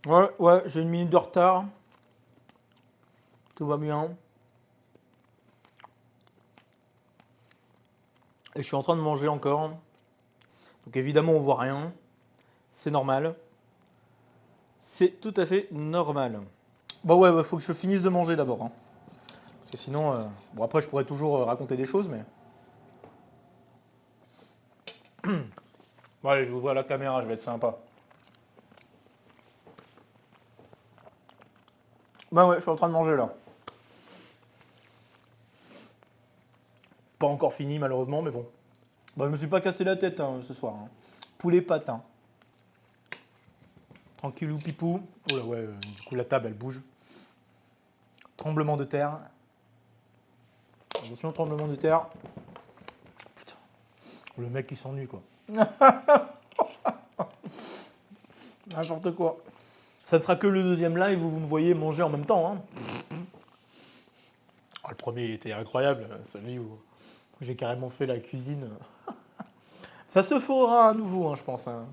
Ouais, j'ai une minute de retard. Tout va bien. Et je suis en train de manger encore. Donc évidemment, on voit rien. C'est normal. C'est tout à fait normal. Bon, ouais, faut que je finisse de manger d'abord, hein. Parce que sinon, bon, après, je pourrais toujours raconter des choses, mais. Bon, allez, je vous vois à la caméra, je vais être sympa. Bah ouais, je suis en train de manger là. Pas encore fini, malheureusement, mais bon. Bah, je me suis pas cassé la tête hein, ce soir, hein. Poulet patin. Tranquillou pipou. Oh là, ouais, du coup, la table, elle bouge. Tremblement de terre. Attention, tremblement de terre. Putain, le mec qui s'ennuie quoi. N'importe quoi. Ça ne sera que le deuxième live où vous me voyez manger en même temps, hein. Ah, le premier il était incroyable, celui où j'ai carrément fait la cuisine. Ça se fera à nouveau, hein, je pense, hein.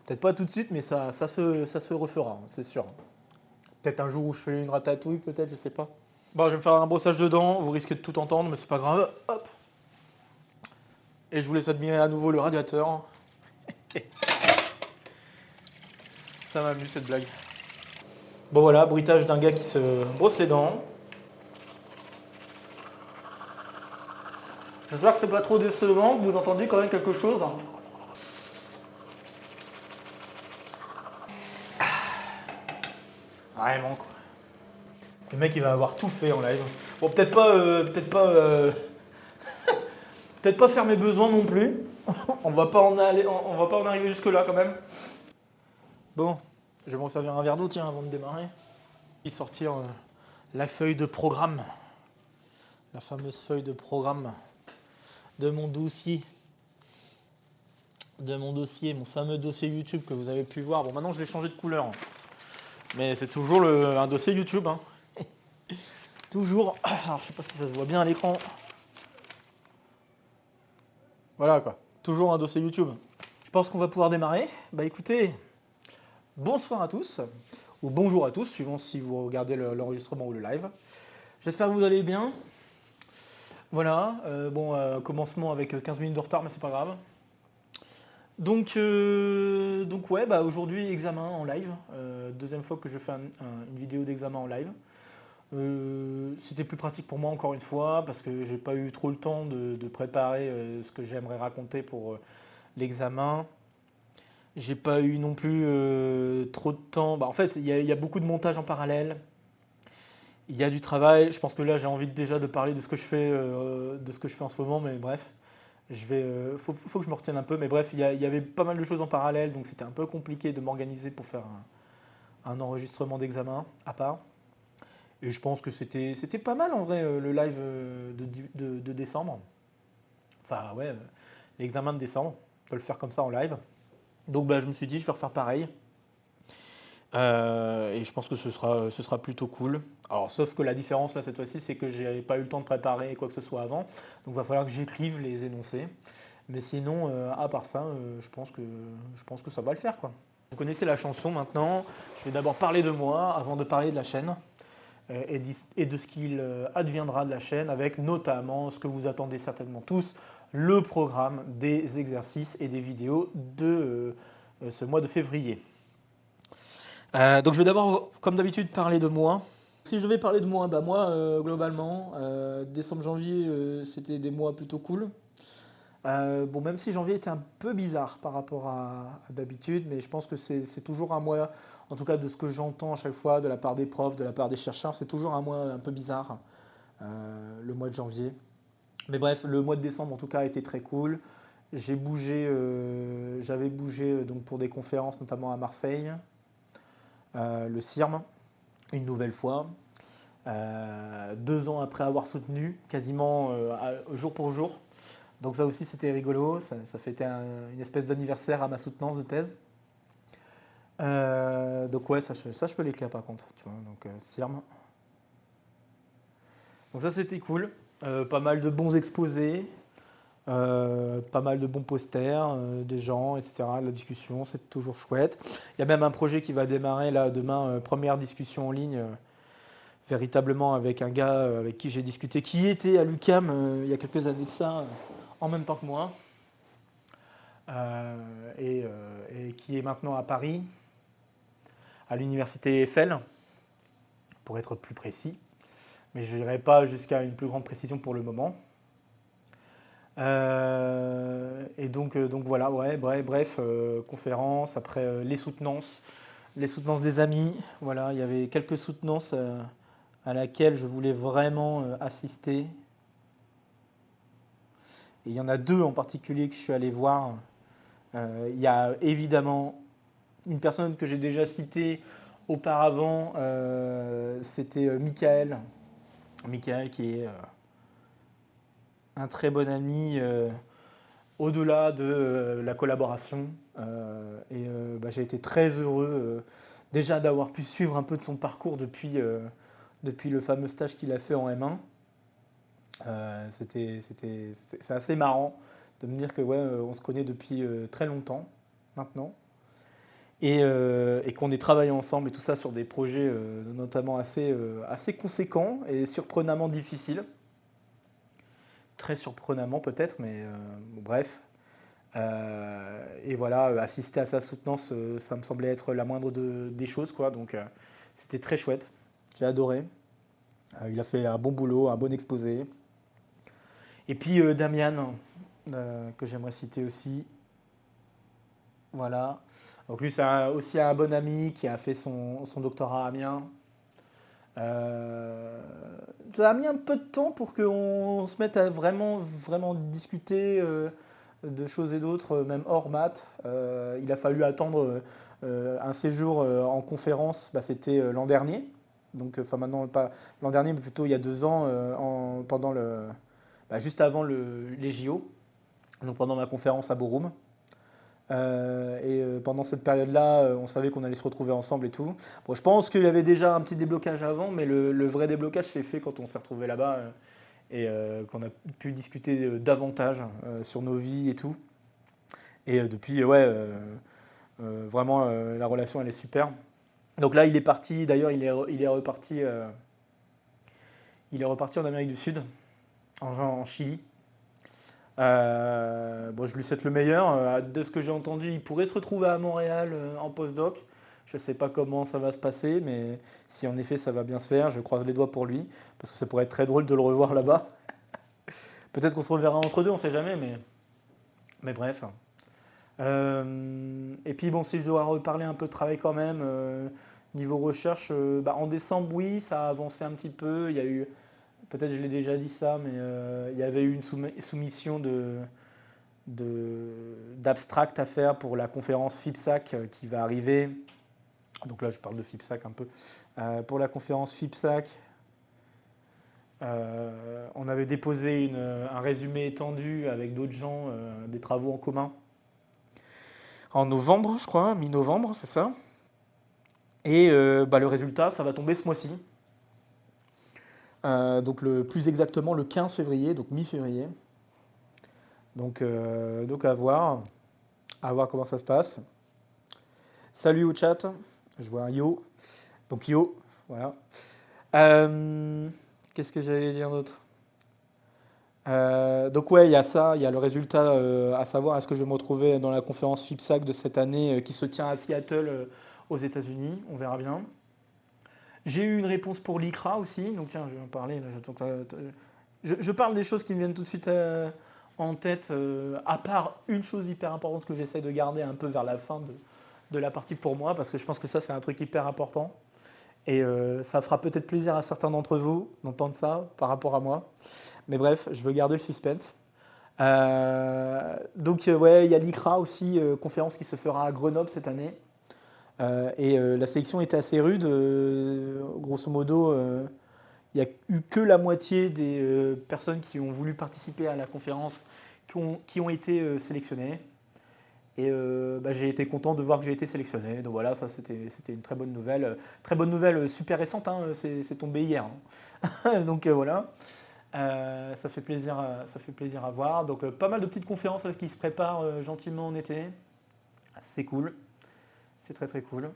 Peut-être pas tout de suite, mais ça se refera, hein, c'est sûr. Peut-être un jour où je fais une ratatouille, peut-être, je sais pas. Bon, je vais me faire un brossage de dents, vous risquez de tout entendre, mais c'est pas grave. Hop. Et je vous laisse admirer à nouveau le radiateur. Ça m'amuse cette blague. Bon voilà, bruitage d'un gars qui se brosse les dents. J'espère que c'est pas trop décevant, que vous entendez quand même quelque chose. Vraiment quoi. Le mec il va avoir tout fait en live. Bon peut-être pas faire mes besoins non plus. On va pas en aller, on va pas en arriver jusque là quand même. Bon, je vais me servir un verre d'eau tiens avant de démarrer. Et sortir la feuille de programme, la fameuse feuille de programme de mon dossier. Mon fameux dossier YouTube que vous avez pu voir. Bon, maintenant je l'ai changé de couleur, mais c'est toujours un dossier YouTube, hein. Toujours. Alors, je sais pas si ça se voit bien à l'écran. Voilà quoi. Toujours un dossier YouTube. Je pense qu'on va pouvoir démarrer. Bah écoutez, bonsoir à tous, ou bonjour à tous, suivant si vous regardez l'enregistrement ou le live. J'espère que vous allez bien. Voilà, commencement avec 15 minutes de retard, mais c'est pas grave. Donc ouais, bah aujourd'hui examen en live. Deuxième fois que je fais une vidéo d'examen en live. C'était plus pratique pour moi encore une fois parce que j'ai pas eu trop le temps de préparer ce que j'aimerais raconter pour l'examen. J'ai pas eu non plus trop de temps. Bah, en fait, il y a beaucoup de montage en parallèle. Il y a du travail. Je pense que là, j'ai envie déjà de parler de ce que je fais en ce moment, mais bref. Faut que je me retienne un peu, mais bref, il y avait pas mal de choses en parallèle, donc c'était un peu compliqué de m'organiser pour faire un enregistrement d'examen à part. Et je pense que c'était pas mal en vrai le live de décembre. Enfin ouais, l'examen de décembre. On peut le faire comme ça en live. Donc bah, je me suis dit je vais refaire pareil. Et je pense que ce sera plutôt cool. Alors sauf que la différence là cette fois-ci c'est que j'ai pas eu le temps de préparer quoi que ce soit avant. Donc il va falloir que j'écrive les énoncés. Mais sinon, à part ça, je pense que ça va le faire quoi. Vous connaissez la chanson maintenant. Je vais d'abord parler de moi avant de parler de la chaîne. Et de ce qu'il adviendra de la chaîne, avec notamment ce que vous attendez certainement tous, le programme des exercices et des vidéos de ce mois de février. Donc je vais d'abord, comme d'habitude, parler de moi. Si je devais parler de moi, bah moi, globalement, décembre-janvier, c'était des mois plutôt cool. Bon, même si janvier était un peu bizarre par rapport à d'habitude, mais je pense que c'est toujours un mois, en tout cas de ce que j'entends à chaque fois de la part des profs, de la part des chercheurs, c'est toujours un mois un peu bizarre, le mois de janvier. Mais bref, le mois de décembre en tout cas a été très cool. J'avais bougé donc pour des conférences, notamment à Marseille, le CIRM, une nouvelle fois. 2 ans après avoir soutenu, quasiment jour pour jour. Donc ça aussi c'était rigolo, ça fêtait une espèce d'anniversaire à ma soutenance de thèse. Donc ouais, ça je peux l'écrire par contre, tu vois, donc CIRM. Donc ça c'était cool, pas mal de bons exposés, Pas mal de bons posters, des gens, etc. La discussion, c'est toujours chouette. Il y a même un projet qui va démarrer là demain, première discussion en ligne, véritablement avec un gars avec qui j'ai discuté, qui était à l'UQAM il y a quelques années de ça, en même temps que moi, et qui est maintenant à Paris, à l'université Eiffel, pour être plus précis. Mais je n'irai pas jusqu'à une plus grande précision pour le moment. Et donc voilà, ouais, bref, conférence, après les soutenances des amis. Voilà, il y avait quelques soutenances à laquelle je voulais vraiment assister. Et il y en a deux en particulier que je suis allé voir. Il y a évidemment une personne que j'ai déjà citée auparavant, c'était Michael. Michael qui est un très bon ami au-delà de la collaboration. J'ai été très heureux déjà d'avoir pu suivre un peu de son parcours depuis le fameux stage qu'il a fait en M1. C'est assez marrant de me dire que ouais, on se connaît depuis très longtemps maintenant et qu'on ait travaillé ensemble et tout ça sur des projets notamment assez conséquents et surprenamment difficiles. Très surprenamment peut-être, mais bon, bref. Et voilà, assister à sa soutenance, ça me semblait être la moindre des choses, quoi. Donc c'était très chouette. J'ai adoré. Il a fait un bon boulot, un bon exposé. Et puis Damian, que j'aimerais citer aussi. Voilà. Donc lui, c'est aussi un bon ami qui a fait son doctorat à Amiens. Euh, Ça a mis un peu de temps pour qu'on se mette à vraiment discuter de choses et d'autres, même hors maths. Il a fallu attendre un séjour en conférence, bah, c'était l'an dernier. Donc, enfin maintenant, pas l'an dernier, mais plutôt il y a 2 ans, juste avant les JO, donc pendant ma conférence à Borum. Pendant cette période-là, on savait qu'on allait se retrouver ensemble et tout. Bon, je pense qu'il y avait déjà un petit déblocage avant, mais le vrai déblocage s'est fait quand on s'est retrouvé là-bas qu'on a pu discuter davantage sur nos vies et tout. Et depuis, ouais, vraiment, la relation, elle est super. Donc là, il est parti, d'ailleurs, il est reparti en Amérique du Sud, en Chili. Bon, je lui souhaite le meilleur. De ce que j'ai entendu, il pourrait se retrouver à Montréal en postdoc. Je ne sais pas comment ça va se passer, mais si en effet ça va bien se faire, je croise les doigts pour lui, parce que ça pourrait être très drôle de le revoir là-bas. Peut-être qu'on se reverra entre deux, on ne sait jamais, mais bref. Et puis bon, si je dois reparler un peu de travail quand même, niveau recherche, en décembre, oui, ça a avancé un petit peu. Il y a eu, peut-être je l'ai déjà dit ça, mais il y avait eu une soumission d'abstract à faire pour la conférence FIPSAC qui va arriver. Donc là, je parle de FIPSAC un peu. Pour la conférence FIPSAC, on avait déposé un résumé étendu avec d'autres gens, des travaux en commun. En novembre, je crois, mi-novembre, c'est ça. Et le résultat, ça va tomber ce mois-ci. Donc plus exactement le 15 février, donc mi-février. Donc à voir comment ça se passe. Salut au chat, je vois un yo. Donc yo, voilà. Qu'est-ce que j'allais dire d'autre? Donc ouais, il y a ça, il y a le résultat à savoir est-ce que je vais me retrouver dans la conférence FIPSAC de cette année qui se tient à Seattle aux États-Unis, on verra bien. J'ai eu une réponse pour l'ICRA aussi, donc tiens, je vais en parler. Là, je parle des choses qui me viennent tout de suite en tête, à part une chose hyper importante que j'essaie de garder un peu vers la fin de la partie pour moi, parce que je pense que ça, c'est un truc hyper important. Et ça fera peut-être plaisir à certains d'entre vous d'entendre ça par rapport à moi. Mais bref, je veux garder le suspense. Ouais, il y a l'ICRA aussi, conférence qui se fera à Grenoble cette année. La sélection était assez rude. Grosso modo, il n'y a eu que la moitié des personnes qui ont voulu participer à la conférence qui ont été sélectionnées. Et j'ai été content de voir que j'ai été sélectionné. Donc voilà, ça c'était une très bonne nouvelle. Très bonne nouvelle, super récente, hein, c'est tombé hier. Hein. Donc voilà. Ça fait plaisir à voir. Donc pas mal de petites conférences là, qui se préparent gentiment en été. C'est cool, c'est très très cool.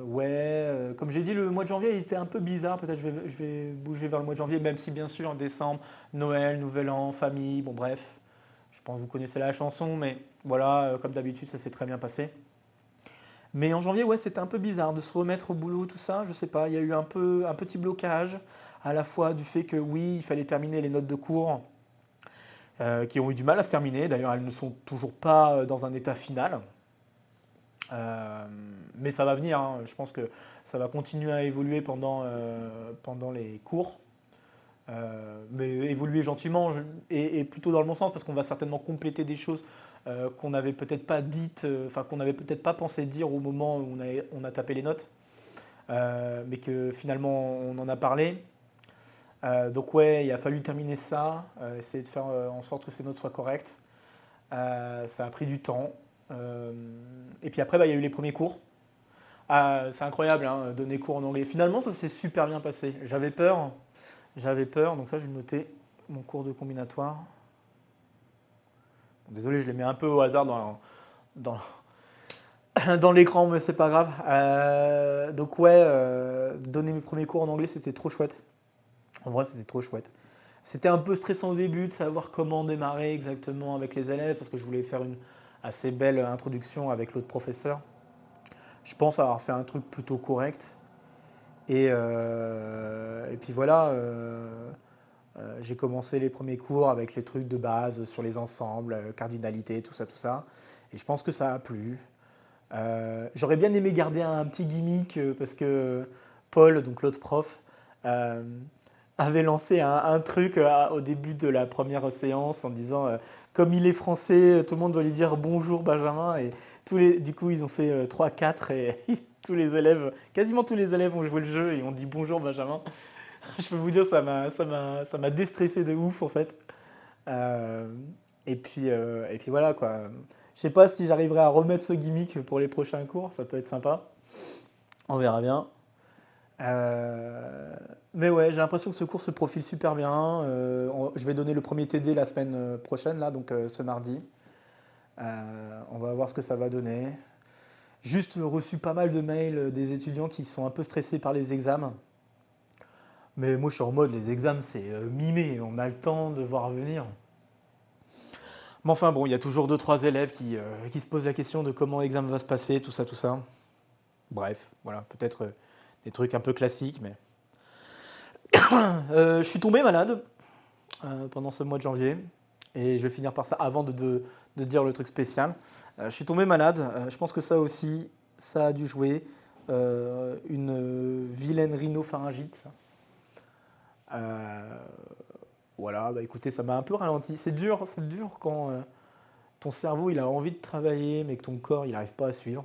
Ouais, comme j'ai dit, le mois de janvier il était un peu bizarre. Peut-être je vais bouger vers le mois de janvier, même si bien sûr en décembre, Noël, Nouvel An, famille, bon bref, je pense que vous connaissez la chanson, mais voilà, comme d'habitude, ça s'est très bien passé. Mais en janvier, ouais, c'était un peu bizarre de se remettre au boulot, tout ça. Je sais pas, il y a eu un petit blocage, à la fois du fait que oui, il fallait terminer les notes de cours, qui ont eu du mal à se terminer. D'ailleurs, elles ne sont toujours pas dans un état final. Euh, mais ça va venir, hein. Je pense que ça va continuer à évoluer pendant les cours. Mais évoluer gentiment et plutôt dans le bon sens parce qu'on va certainement compléter des choses qu'on n'avait peut-être pas dites, enfin qu'on n'avait peut-être pas pensé dire au moment où on a tapé les notes, mais que finalement on en a parlé. Donc ouais, il a fallu terminer ça, essayer de faire en sorte que ces notes soient correctes. Ça a pris du temps. Euh, et puis après, bah, il y a eu les premiers cours. Ah, c'est incroyable, hein, donner cours en anglais. Finalement, ça s'est super bien passé. J'avais peur, donc ça, je vais noter mon cours de combinatoire. Désolé, je les mets un peu au hasard dans, dans l'écran, mais c'est pas grave. Donc ouais, donner mes premiers cours en anglais, c'était trop chouette. En vrai, c'était trop chouette. C'était un peu stressant au début de savoir comment démarrer exactement avec les élèves, parce que je voulais faire une assez belle introduction avec l'autre professeur. Je pense avoir fait un truc plutôt correct. Et puis voilà, j'ai commencé les premiers cours avec les trucs de base sur les ensembles, cardinalité, tout ça, tout ça. Et je pense que ça a plu. J'aurais bien aimé garder un petit gimmick parce que Paul, donc l'autre prof, euh, avait lancé un truc au début de la première séance en disant comme il est français, tout le monde doit lui dire bonjour Benjamin. Et du coup, ils ont fait 3-4 et quasiment tous les élèves ont joué le jeu et ont dit bonjour Benjamin. Je peux vous dire, ça m'a déstressé de ouf en fait. Euh, et puis voilà quoi. Je sais pas si j'arriverai à remettre ce gimmick pour les prochains cours, ça peut être sympa. On verra bien. Euh, mais ouais, j'ai l'impression que ce cours se profile super bien. Je vais donner le premier TD la semaine prochaine, là, donc ce mardi. On va voir ce que ça va donner. Juste reçu pas mal de mails des étudiants qui sont un peu stressés par les examens. Mais moi, je suis en mode, les examens, c'est mi-mai, on a le temps de voir venir. Mais enfin, bon, il y a toujours deux, trois élèves qui se posent la question de comment l'examen va se passer, tout ça, tout ça. Bref, voilà, peut-être des trucs un peu classiques, mais... je suis tombé malade pendant ce mois de janvier, et je vais finir par ça avant de dire le truc spécial. Je suis tombé malade, je pense que ça aussi, ça a dû jouer. Une vilaine rhinopharyngite. Euh, voilà, bah écoutez, ça m'a un peu ralenti. C'est dur quand ton cerveau il a envie de travailler, mais que ton corps il n'arrive pas à suivre.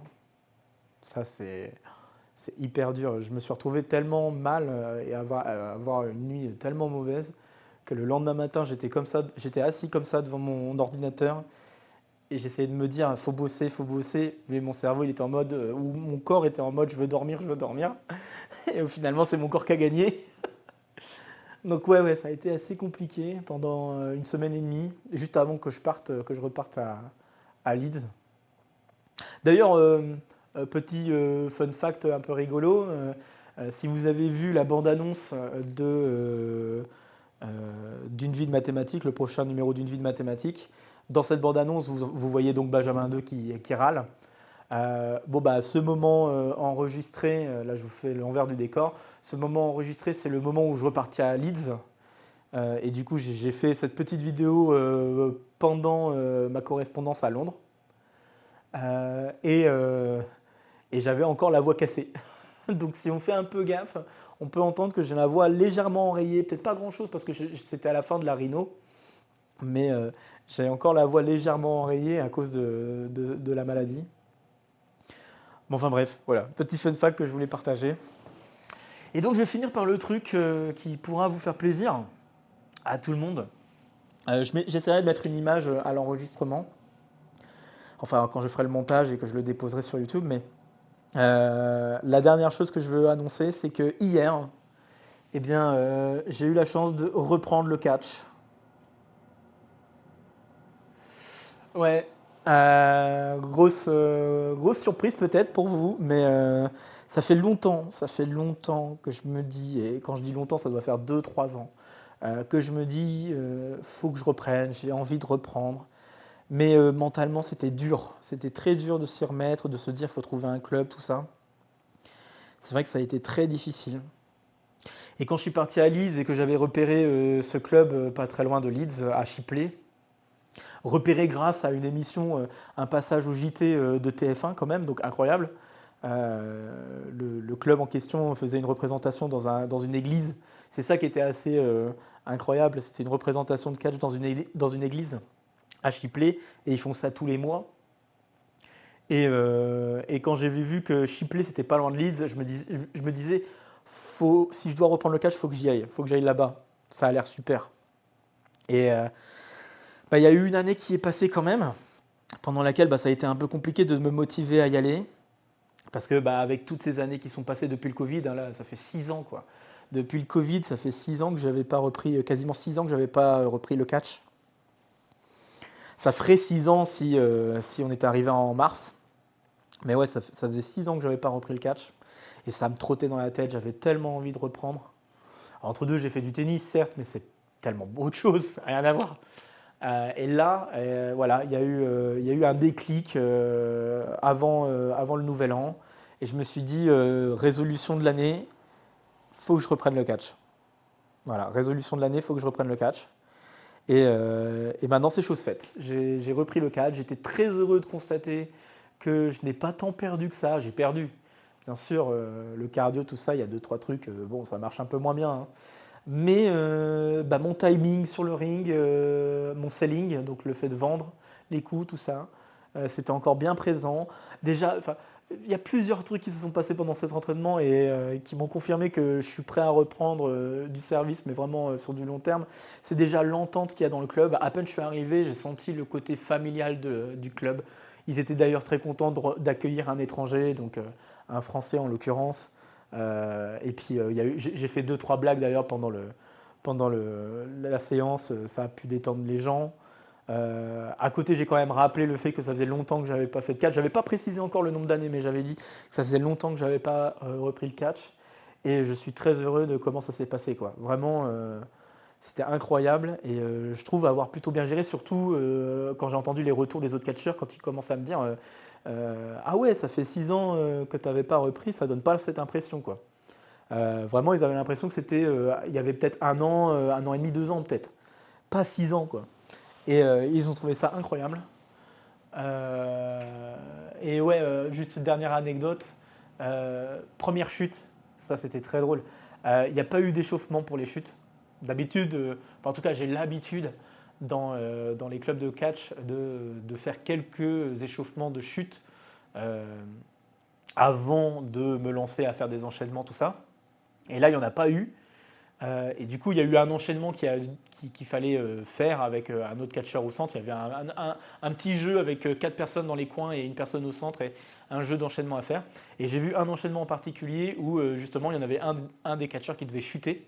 Ça, c'est hyper dur. Je me suis retrouvé tellement mal et avoir une nuit tellement mauvaise que le lendemain matin, j'étais comme ça, j'étais assis comme ça devant mon ordinateur et j'essayais de me dire, faut bosser, mais mon cerveau, il était en mode, ou mon corps était en mode, je veux dormir, je veux dormir. Et finalement, c'est mon corps qui a gagné. Donc ouais, ça a été assez compliqué pendant une semaine et demie, juste avant que que je reparte à Leeds. D'ailleurs, petit fun fact un peu rigolo, si vous avez vu la bande-annonce d'une vie de mathématiques, le prochain numéro d'une vie de mathématiques, dans cette bande-annonce, vous voyez donc Benjamin II qui râle. Bon, bah, ce moment enregistré, là je vous fais l'envers du décor, ce moment enregistré, c'est le moment où je repartis à Leeds. Et du coup, j'ai fait cette petite vidéo pendant ma correspondance à Londres. Euh, et, euh, et j'avais encore la voix cassée. Donc si on fait un peu gaffe, on peut entendre que j'ai la voix légèrement enrayée, peut-être pas grand-chose parce que c'était à la fin de la rhino, mais j'ai encore la voix légèrement enrayée à cause de la maladie. Bon, enfin bref, voilà, petit fun fact que je voulais partager. Et donc je vais finir par le truc qui pourra vous faire plaisir à tout le monde. J'essaierai de mettre une image à l'enregistrement, enfin quand je ferai le montage et que je le déposerai sur YouTube, mais la dernière chose que je veux annoncer, c'est que hier, Eh bien, j'ai eu la chance de reprendre le catch. Ouais, grosse surprise peut-être pour vous, mais ça fait longtemps que je me dis, et quand je dis longtemps, ça doit faire 2, 3 ans, que je me dis, faut que je reprenne, j'ai envie de reprendre. Mais mentalement, c'était très dur de s'y remettre, de se dire, faut trouver un club, tout ça. C'est vrai que ça a été très difficile. Et quand je suis parti à Leeds et que j'avais repéré ce club pas très loin de Leeds, à Shipley, repéré grâce à une émission, un passage au JT de TF1 quand même, donc incroyable. Le club en question faisait une représentation dans une église. C'est ça qui était assez incroyable. C'était une représentation de catch dans une église à Shipley et ils font ça tous les mois. Et quand j'ai vu que Shipley c'était pas loin de Leeds, je me disais si je dois reprendre le catch, il faut que j'y aille, il faut que j'aille là-bas. Ça a l'air super. Et bah, il y a eu une année qui est passée quand même, pendant laquelle bah, ça a été un peu compliqué de me motiver à y aller. Parce que bah, avec toutes ces années qui sont passées depuis le Covid, hein, là, ça fait 6 ans quoi. Depuis le Covid, ça fait 6 ans que j'avais pas repris, quasiment 6 ans que j'avais pas repris le catch. Ça ferait 6 ans si on était arrivé en mars. Mais ouais, ça faisait 6 ans que j'avais pas repris le catch. Et ça me trottait dans la tête, j'avais tellement envie de reprendre. Alors, entre deux, j'ai fait du tennis, certes, mais c'est tellement autre chose, ça n'a rien à voir. Et là, voilà, il y a eu un déclic avant le nouvel an. Et je me suis dit, résolution de l'année, faut que je reprenne le catch. Voilà, résolution de l'année, faut que je reprenne le catch. Et maintenant, c'est chose faite. J'ai repris le catch. J'étais très heureux de constater que je n'ai pas tant perdu que ça. J'ai perdu. Bien sûr, le cardio, tout ça, il y a 2, 3 trucs. Bon, ça marche un peu moins bien, hein. Mais bah, mon timing sur le ring, mon selling, donc le fait de vendre les coups, tout ça, c'était encore bien présent. Déjà, enfin, il y a plusieurs trucs qui se sont passés pendant cet entraînement et qui m'ont confirmé que je suis prêt à reprendre du service, mais vraiment sur du long terme. C'est déjà l'entente qu'il y a dans le club. À peine je suis arrivé, j'ai senti le côté familial du club. Ils étaient d'ailleurs très contents d'accueillir un étranger, donc un Français en l'occurrence. Et puis j'ai fait 2, 3 blagues d'ailleurs pendant la séance, ça a pu détendre les gens. À côté, j'ai quand même rappelé le fait que ça faisait longtemps que j'avais pas fait de catch. J'avais pas précisé encore le nombre d'années, mais j'avais dit que ça faisait longtemps que j'avais pas repris le catch. Et je suis très heureux de comment ça s'est passé, quoi. Vraiment, c'était incroyable et je trouve avoir plutôt bien géré, surtout quand j'ai entendu les retours des autres catcheurs, quand ils commencent à me dire ah ouais, ça fait 6 ans que tu n'avais pas repris, ça donne pas cette impression, quoi. Vraiment, ils avaient l'impression que c'était, il y avait peut-être 1 an et demi, 2 ans peut-être, pas 6 ans, quoi. Et ils ont trouvé ça incroyable. Et ouais, juste une dernière anecdote. Première chute, ça c'était très drôle. Il n'y a pas eu d'échauffement pour les chutes. D'habitude, enfin, en tout cas j'ai l'habitude dans les clubs de catch de faire quelques échauffements de chute euh, avant de me lancer à faire des enchaînements, tout ça. Et là, il n'y en a pas eu. Et du coup, il y a eu un enchaînement qu'il fallait faire avec un autre catcheur au centre. Il y avait un petit jeu avec 4 personnes dans les coins et une personne au centre et un jeu d'enchaînement à faire. Et j'ai vu un enchaînement en particulier où justement il y en avait un des catcheurs qui devait chuter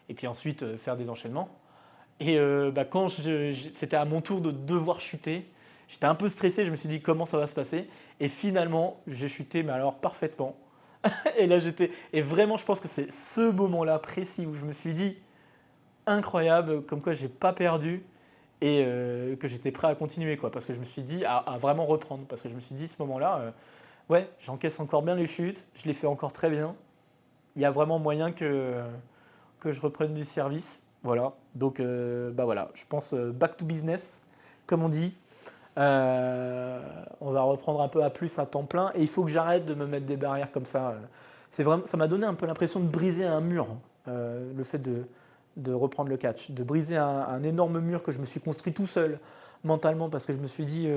et puis ensuite faire des enchaînements. Et bah, quand c'était à mon tour de devoir chuter, j'étais un peu stressé. Je me suis dit comment ça va se passer. Et finalement, j'ai chuté, mais alors parfaitement. Et là, et vraiment, je pense que c'est ce moment-là précis où je me suis dit incroyable, comme quoi j'ai pas perdu et que j'étais prêt à continuer, quoi. Parce que je me suis dit à vraiment reprendre. Parce que je me suis dit, ce moment-là, ouais, j'encaisse encore bien les chutes, je les fais encore très bien. Il y a vraiment moyen que je reprenne du service. Voilà. Donc, bah voilà, je pense back to business, comme on dit. On va reprendre un peu à plus à temps plein et il faut que j'arrête de me mettre des barrières comme ça. C'est vraiment, ça m'a donné un peu l'impression de briser un mur, le fait de reprendre le catch, de briser un énorme mur que je me suis construit tout seul mentalement parce que je me suis dit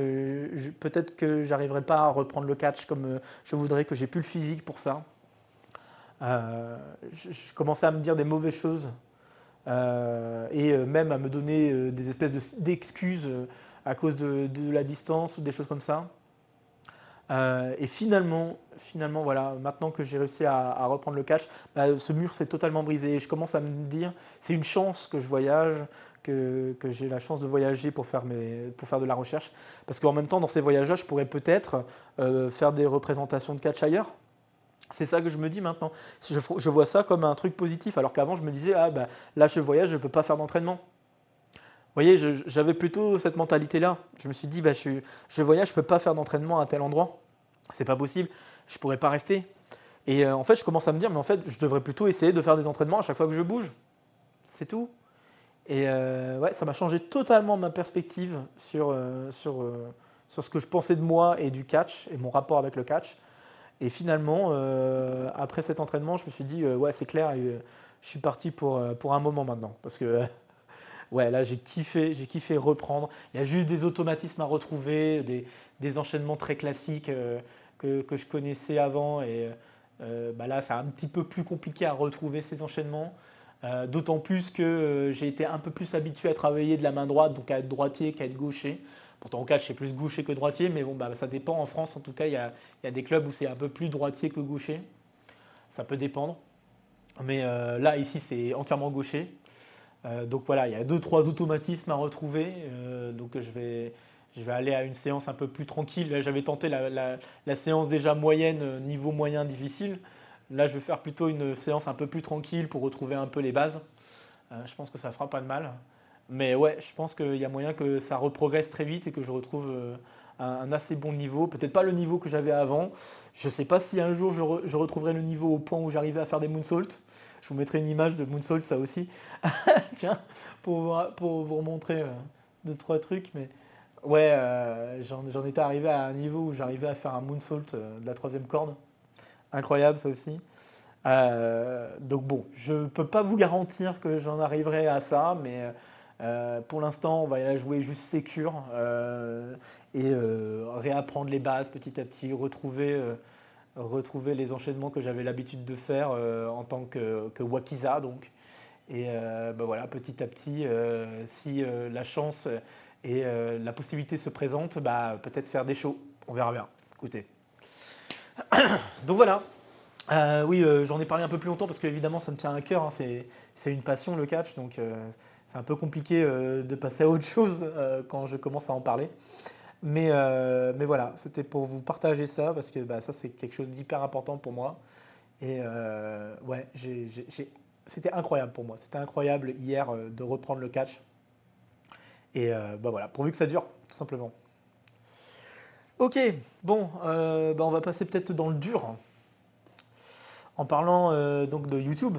peut-être que j'arriverai pas à reprendre le catch comme je voudrais, que j'ai plus le physique pour ça. Je commençais à me dire des mauvaises choses et même à me donner des espèces d'excuses à cause de la distance ou des choses comme ça. Et finalement, voilà, maintenant que j'ai réussi à reprendre le catch, bah, ce mur s'est totalement brisé. Et je commence à me dire, c'est une chance que je voyage, que j'ai la chance de voyager pour faire de la recherche. Parce qu'en même temps, dans ces voyages-là, je pourrais peut-être faire des représentations de catch ailleurs. C'est ça que je me dis maintenant. Je vois ça comme un truc positif, alors qu'avant, je me disais, ah bah là, je voyage, je ne peux pas faire d'entraînement. Vous voyez, j'avais plutôt cette mentalité-là. Je me suis dit, bah, je voyage, je ne peux pas faire d'entraînement à tel endroit. C'est pas possible, je ne pourrais pas rester. Et en fait, je commence à me dire, mais en fait, je devrais plutôt essayer de faire des entraînements à chaque fois que je bouge. C'est tout. Et ouais, ça m'a changé totalement ma perspective sur ce que je pensais de moi et du catch et mon rapport avec le catch. Et finalement, après cet entraînement, je me suis dit, ouais, c'est clair, je suis parti pour un moment maintenant. Parce que ouais, là, j'ai kiffé reprendre. Il y a juste des automatismes à retrouver, des enchaînements très classiques que je connaissais avant. Et bah là, c'est un petit peu plus compliqué à retrouver ces enchaînements. D'autant plus que j'ai été un peu plus habitué à travailler de la main droite, donc à être droitier qu'à être gaucher. Pourtant, en cas, je suis plus gaucher que droitier, mais bon, bah, ça dépend. En France, en tout cas, il y a des clubs où c'est un peu plus droitier que gaucher. Ça peut dépendre. Mais là, ici, c'est entièrement gaucher. Donc voilà, il y a deux, trois automatismes à retrouver. Donc je vais aller à une séance un peu plus tranquille. Là, j'avais tenté la séance déjà moyenne, niveau moyen difficile. Là, je vais faire plutôt une séance un peu plus tranquille pour retrouver un peu les bases. Je pense que ça fera pas de mal. Mais ouais, je pense qu'il y a moyen que ça reprogresse très vite et que je retrouve un assez bon niveau. Peut-être pas le niveau que j'avais avant. Je ne sais pas si un jour je retrouverai le niveau au point où j'arrivais à faire des moonsaults. Je vous mettrai une image de moonsault, ça aussi. Tiens, pour vous remontrer deux, trois trucs. Mais ouais, j'en étais arrivé à un niveau où j'arrivais à faire un moonsault de la troisième corde. Incroyable, ça aussi. Donc bon, je ne peux pas vous garantir que j'en arriverai à ça, mais pour l'instant, on va y aller jouer juste sécure et réapprendre les bases petit à petit, retrouver les enchaînements que j'avais l'habitude de faire en tant que Wakiza. Donc. Et bah voilà, petit à petit, si la chance et la possibilité se présentent, bah, peut-être faire des shows. On verra bien. Écoutez. Donc voilà. Oui, j'en ai parlé un peu plus longtemps parce qu'évidemment, ça me tient à cœur, hein. C'est une passion le catch, donc c'est un peu compliqué de passer à autre chose quand je commence à en parler. Mais voilà, c'était pour vous partager ça parce que bah, ça, c'est quelque chose d'hyper important pour moi. Et ouais, c'était incroyable pour moi. C'était incroyable hier de reprendre le catch. Et bah voilà, pourvu que ça dure, tout simplement. Ok, bon, bah on va passer peut-être dans le dur en parlant donc de YouTube.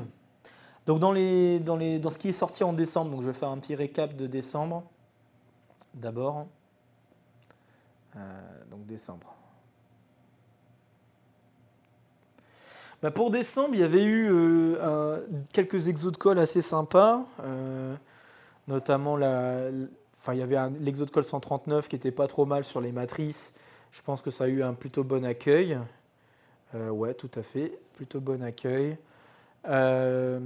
Donc dans ce qui est sorti en décembre, donc je vais faire un petit récap de décembre d'abord. Donc décembre. Bah pour décembre, il y avait eu quelques exos de colle assez sympas, notamment enfin, il y avait l'exo de colle 139 qui était pas trop mal sur les matrices. Je pense que ça a eu un plutôt bon accueil. Ouais, tout à fait, plutôt bon accueil. Euh,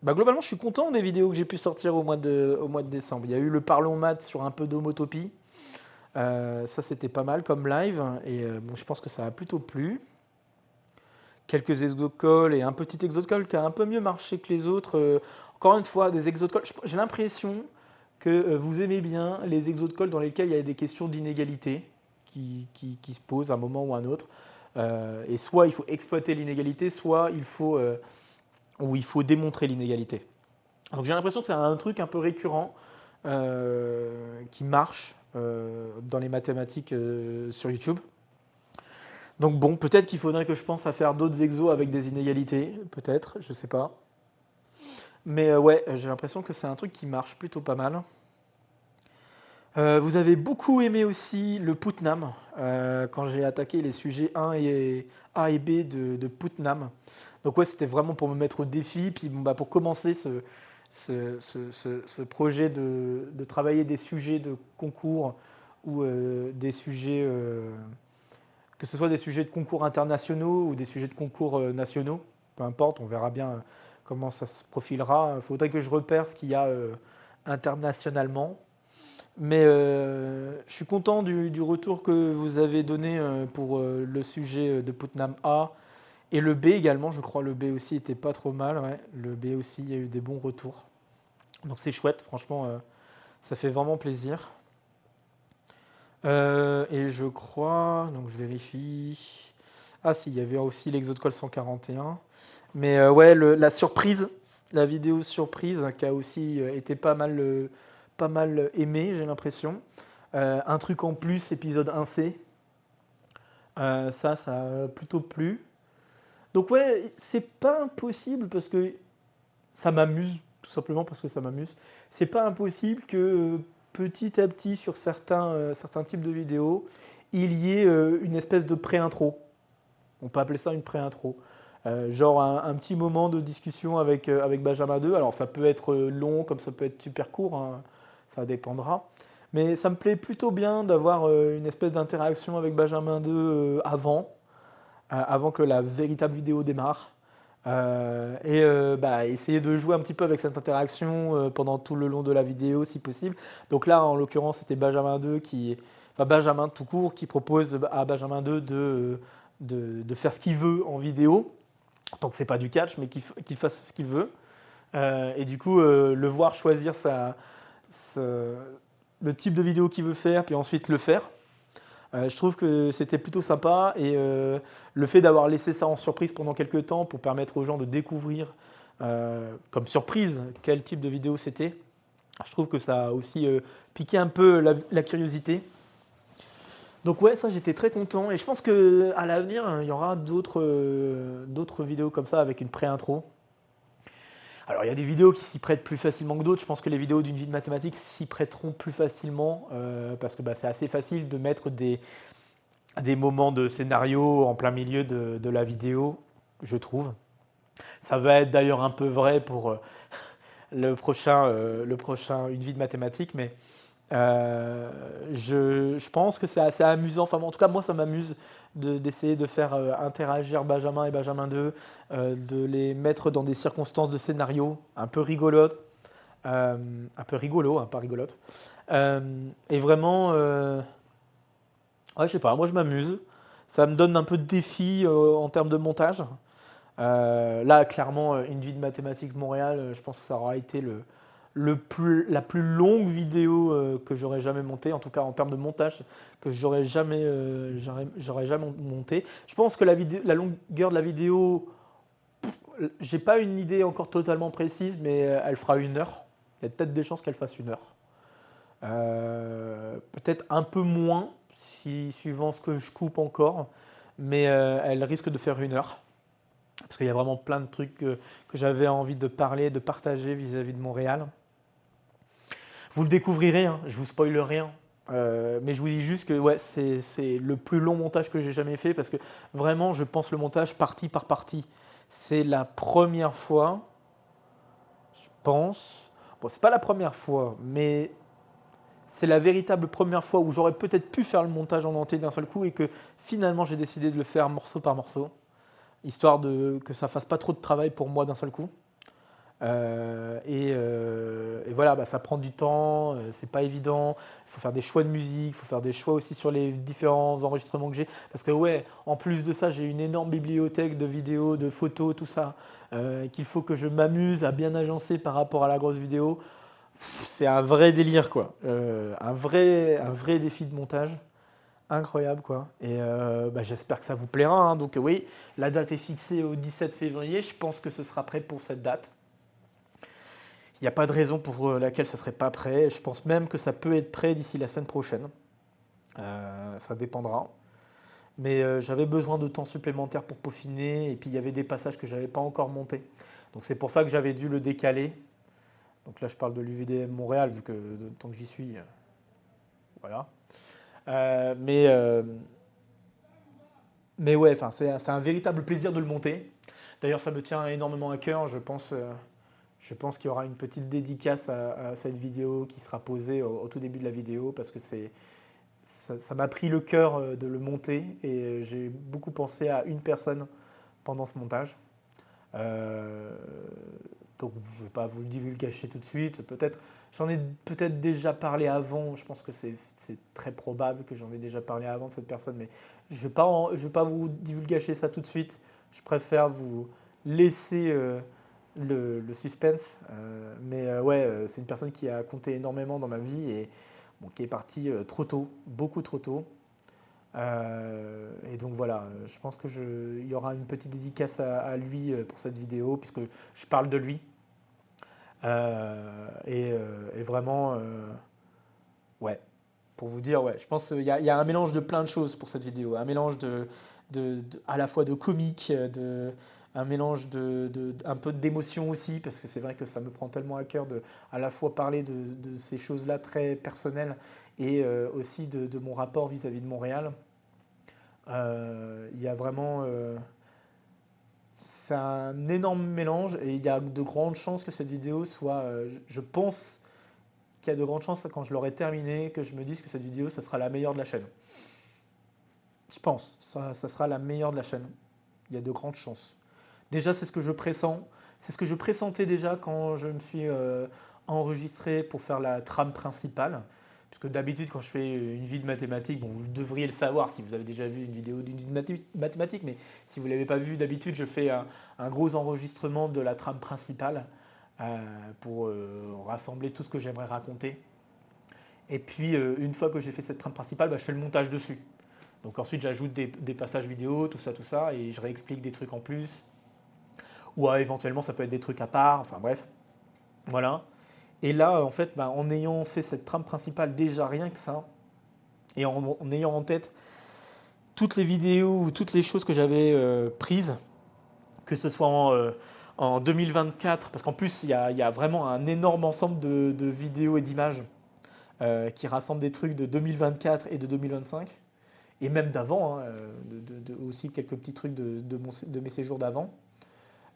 Bah globalement, je suis content des vidéos que j'ai pu sortir au mois de décembre. Il y a eu le Parlons Maths sur un peu d'homotopie. Ça, c'était pas mal comme live. Et bon, je pense que ça a plutôt plu. Quelques exocalls et un petit exocall qui a un peu mieux marché que les autres. Encore une fois, des exocalls. J'ai l'impression que vous aimez bien les exocalls dans lesquels il y a des questions d'inégalité qui se posent à un moment ou à un autre. Et soit il faut exploiter l'inégalité, soit il faut démontrer l'inégalité. Donc j'ai l'impression que c'est un truc un peu récurrent qui marche dans les mathématiques sur YouTube. Donc bon, peut-être qu'il faudrait que je pense à faire d'autres exos avec des inégalités, peut-être, je sais pas. Mais ouais, j'ai l'impression que c'est un truc qui marche plutôt pas mal. Vous avez beaucoup aimé aussi le Putnam, quand j'ai attaqué les sujets A et B de Putnam. Donc ouais, c'était vraiment pour me mettre au défi, puis bon, bah, pour commencer ce projet de travailler des sujets de concours ou des sujets, que ce soit des sujets de concours internationaux ou des sujets de concours nationaux, peu importe, on verra bien comment ça se profilera. Il faudrait que je repère ce qu'il y a internationalement. Mais je suis content du retour que vous avez donné pour le sujet de Putnam A et le B également. Je crois le B aussi était pas trop mal. Ouais. Le B aussi, il y a eu des bons retours. Donc c'est chouette, franchement, ça fait vraiment plaisir. Et je crois, donc je vérifie. Ah si, il y avait aussi l'Exode Call 141. Mais ouais, la surprise, la vidéo surprise qui a aussi été pas mal aimée, j'ai l'impression. Un truc en plus, épisode 1C. Ça a plutôt plu. Donc ouais, c'est pas impossible parce que ça m'amuse, tout simplement parce que ça m'amuse. C'est pas impossible que petit à petit, sur certains types de vidéos, il y ait une espèce de pré-intro. On peut appeler ça une pré-intro. Genre un petit moment de discussion avec Benjamin 2. Alors ça peut être long comme ça peut être super court, hein, ça dépendra. Mais ça me plaît plutôt bien d'avoir une espèce d'interaction avec Benjamin 2 avant que la véritable vidéo démarre. Bah, essayer de jouer un petit peu avec cette interaction pendant tout le long de la vidéo si possible. Donc là, en l'occurrence, c'était Benjamin 2 enfin Benjamin tout court, qui propose à Benjamin 2 de faire ce qu'il veut en vidéo, tant que c'est pas du catch, mais qu'il fasse ce qu'il veut. Et du coup, le voir choisir le type de vidéo qu'il veut faire, puis ensuite le faire. Je trouve que c'était plutôt sympa et le fait d'avoir laissé ça en surprise pendant quelques temps pour permettre aux gens de découvrir comme surprise quel type de vidéo c'était, je trouve que ça a aussi piqué un peu la curiosité. Donc ouais, ça j'étais très content et je pense qu'à l'avenir il y aura d'autres vidéos comme ça avec une pré-intro. Alors il y a des vidéos qui s'y prêtent plus facilement que d'autres. Je pense que les vidéos d'une vie de mathématiques s'y prêteront plus facilement parce que bah, c'est assez facile de mettre des moments de scénario en plein milieu de la vidéo, je trouve. Ça va être d'ailleurs un peu vrai pour le prochain Une vie de mathématiques, mais je pense que c'est assez amusant. Enfin, en tout cas, moi, ça m'amuse d'essayer de faire interagir Benjamin et Benjamin 2, de les mettre dans des circonstances de scénario un peu rigolotes, un peu rigolo, hein, pas rigolote. Et vraiment, ouais, je sais pas, moi je m'amuse. Ça me donne un peu de défi en termes de montage. Là, clairement, une vie de mathématiques Montréal, je pense que ça aura été la plus longue vidéo que j'aurais jamais montée, en tout cas en termes de montage, que j'aurais jamais monté. Je pense que la longueur de la vidéo, j'ai pas une idée encore totalement précise, mais elle fera 1 heure. Il y a peut-être des chances qu'elle fasse 1 heure. Peut-être un peu moins, suivant ce que je coupe encore, mais elle risque de faire 1 heure. Parce qu'il y a vraiment plein de trucs que j'avais envie de parler, de partager vis-à-vis de Montréal. Vous le découvrirez, hein, je vous spoile rien. Mais je vous dis juste que ouais, c'est le plus long montage que j'ai jamais fait parce que vraiment, je pense le montage partie par partie. C'est la première fois, je pense. Bon, c'est pas la première fois, mais c'est la véritable première fois où j'aurais peut-être pu faire le montage en entier d'un seul coup et que finalement j'ai décidé de le faire morceau par morceau, histoire que ça fasse pas trop de travail pour moi d'un seul coup. Et voilà, bah, ça prend du temps, c'est pas évident. Il faut faire des choix de musique, il faut faire des choix aussi sur les différents enregistrements que j'ai. Parce que ouais, en plus de ça, j'ai une énorme bibliothèque de vidéos, de photos, tout ça, qu'il faut que je m'amuse à bien agencer par rapport à la grosse vidéo. C'est un vrai délire, quoi. Un vrai défi de montage. Incroyable, quoi. Et bah, j'espère que ça vous plaira, hein. Donc oui, la date est fixée au 17 février. Je pense que ce sera prêt pour cette date. Il n'y a pas de raison pour laquelle ça ne serait pas prêt. Je pense même que ça peut être prêt d'ici la semaine prochaine. Ça dépendra. Mais j'avais besoin de temps supplémentaire pour peaufiner. Et puis il y avait des passages que je n'avais pas encore montés. Donc c'est pour ça que j'avais dû le décaler. Donc là je parle de l'UVDM Montréal, vu que tant que j'y suis, voilà. Euh, mais, euh, mais ouais, c'est un véritable plaisir de le monter. D'ailleurs ça me tient énormément à cœur. Je pense qu'il y aura une petite dédicace à cette vidéo qui sera posée au tout début de la vidéo parce que ça m'a pris le cœur de le monter et j'ai beaucoup pensé à une personne pendant ce montage. Euh, Donc je ne vais pas vous le divulgacher tout de suite. J'en ai peut-être déjà parlé avant. Je pense que c'est très probable que j'en ai déjà parlé avant de cette personne, mais je vais pas vous divulgacher ça tout de suite. Je préfère vous laisser le suspense. Ouais, c'est une personne qui a compté énormément dans ma vie et bon, qui est partie trop tôt, beaucoup trop tôt. Et donc voilà, je pense il y aura une petite dédicace à lui pour cette vidéo, puisque je parle de lui. Et vraiment, ouais, pour vous dire, ouais, je pense qu'il y a un mélange de plein de choses pour cette vidéo. Un mélange à la fois de comique, un mélange un peu d'émotion aussi, parce que c'est vrai que ça me prend tellement à cœur de à la fois parler de ces choses-là très personnelles et aussi de mon rapport vis-à-vis de Montréal. Il y a vraiment. C'est un énorme mélange et il y a de grandes chances que cette vidéo soit. Je pense qu'il y a de grandes chances quand je l'aurai terminée que je me dise que cette vidéo, ça sera la meilleure de la chaîne. Je pense, ça sera la meilleure de la chaîne. Il y a de grandes chances. Déjà, c'est ce que je pressens. C'est ce que je pressentais déjà quand je me suis enregistré pour faire la trame principale. Puisque d'habitude, quand je fais une vie de mathématiques, bon, vous devriez le savoir si vous avez déjà vu une vidéo d'une vie de mathématiques, mais si vous ne l'avez pas vu, d'habitude, je fais un gros enregistrement de la trame principale pour rassembler tout ce que j'aimerais raconter. Et puis, une fois que j'ai fait cette trame principale, bah, je fais le montage dessus. Donc ensuite, j'ajoute des passages vidéo, tout ça, et je réexplique des trucs en plus. Ou éventuellement, ça peut être des trucs à part, enfin bref. Voilà. Et là, en fait, bah, en ayant fait cette trame principale, déjà rien que ça, et en ayant en tête toutes les vidéos ou toutes les choses que j'avais prises, que ce soit en 2024, parce qu'en plus, il y a vraiment un énorme ensemble de vidéos et d'images qui rassemblent des trucs de 2024 et de 2025, et même d'avant, hein, aussi quelques petits trucs de mes séjours d'avant.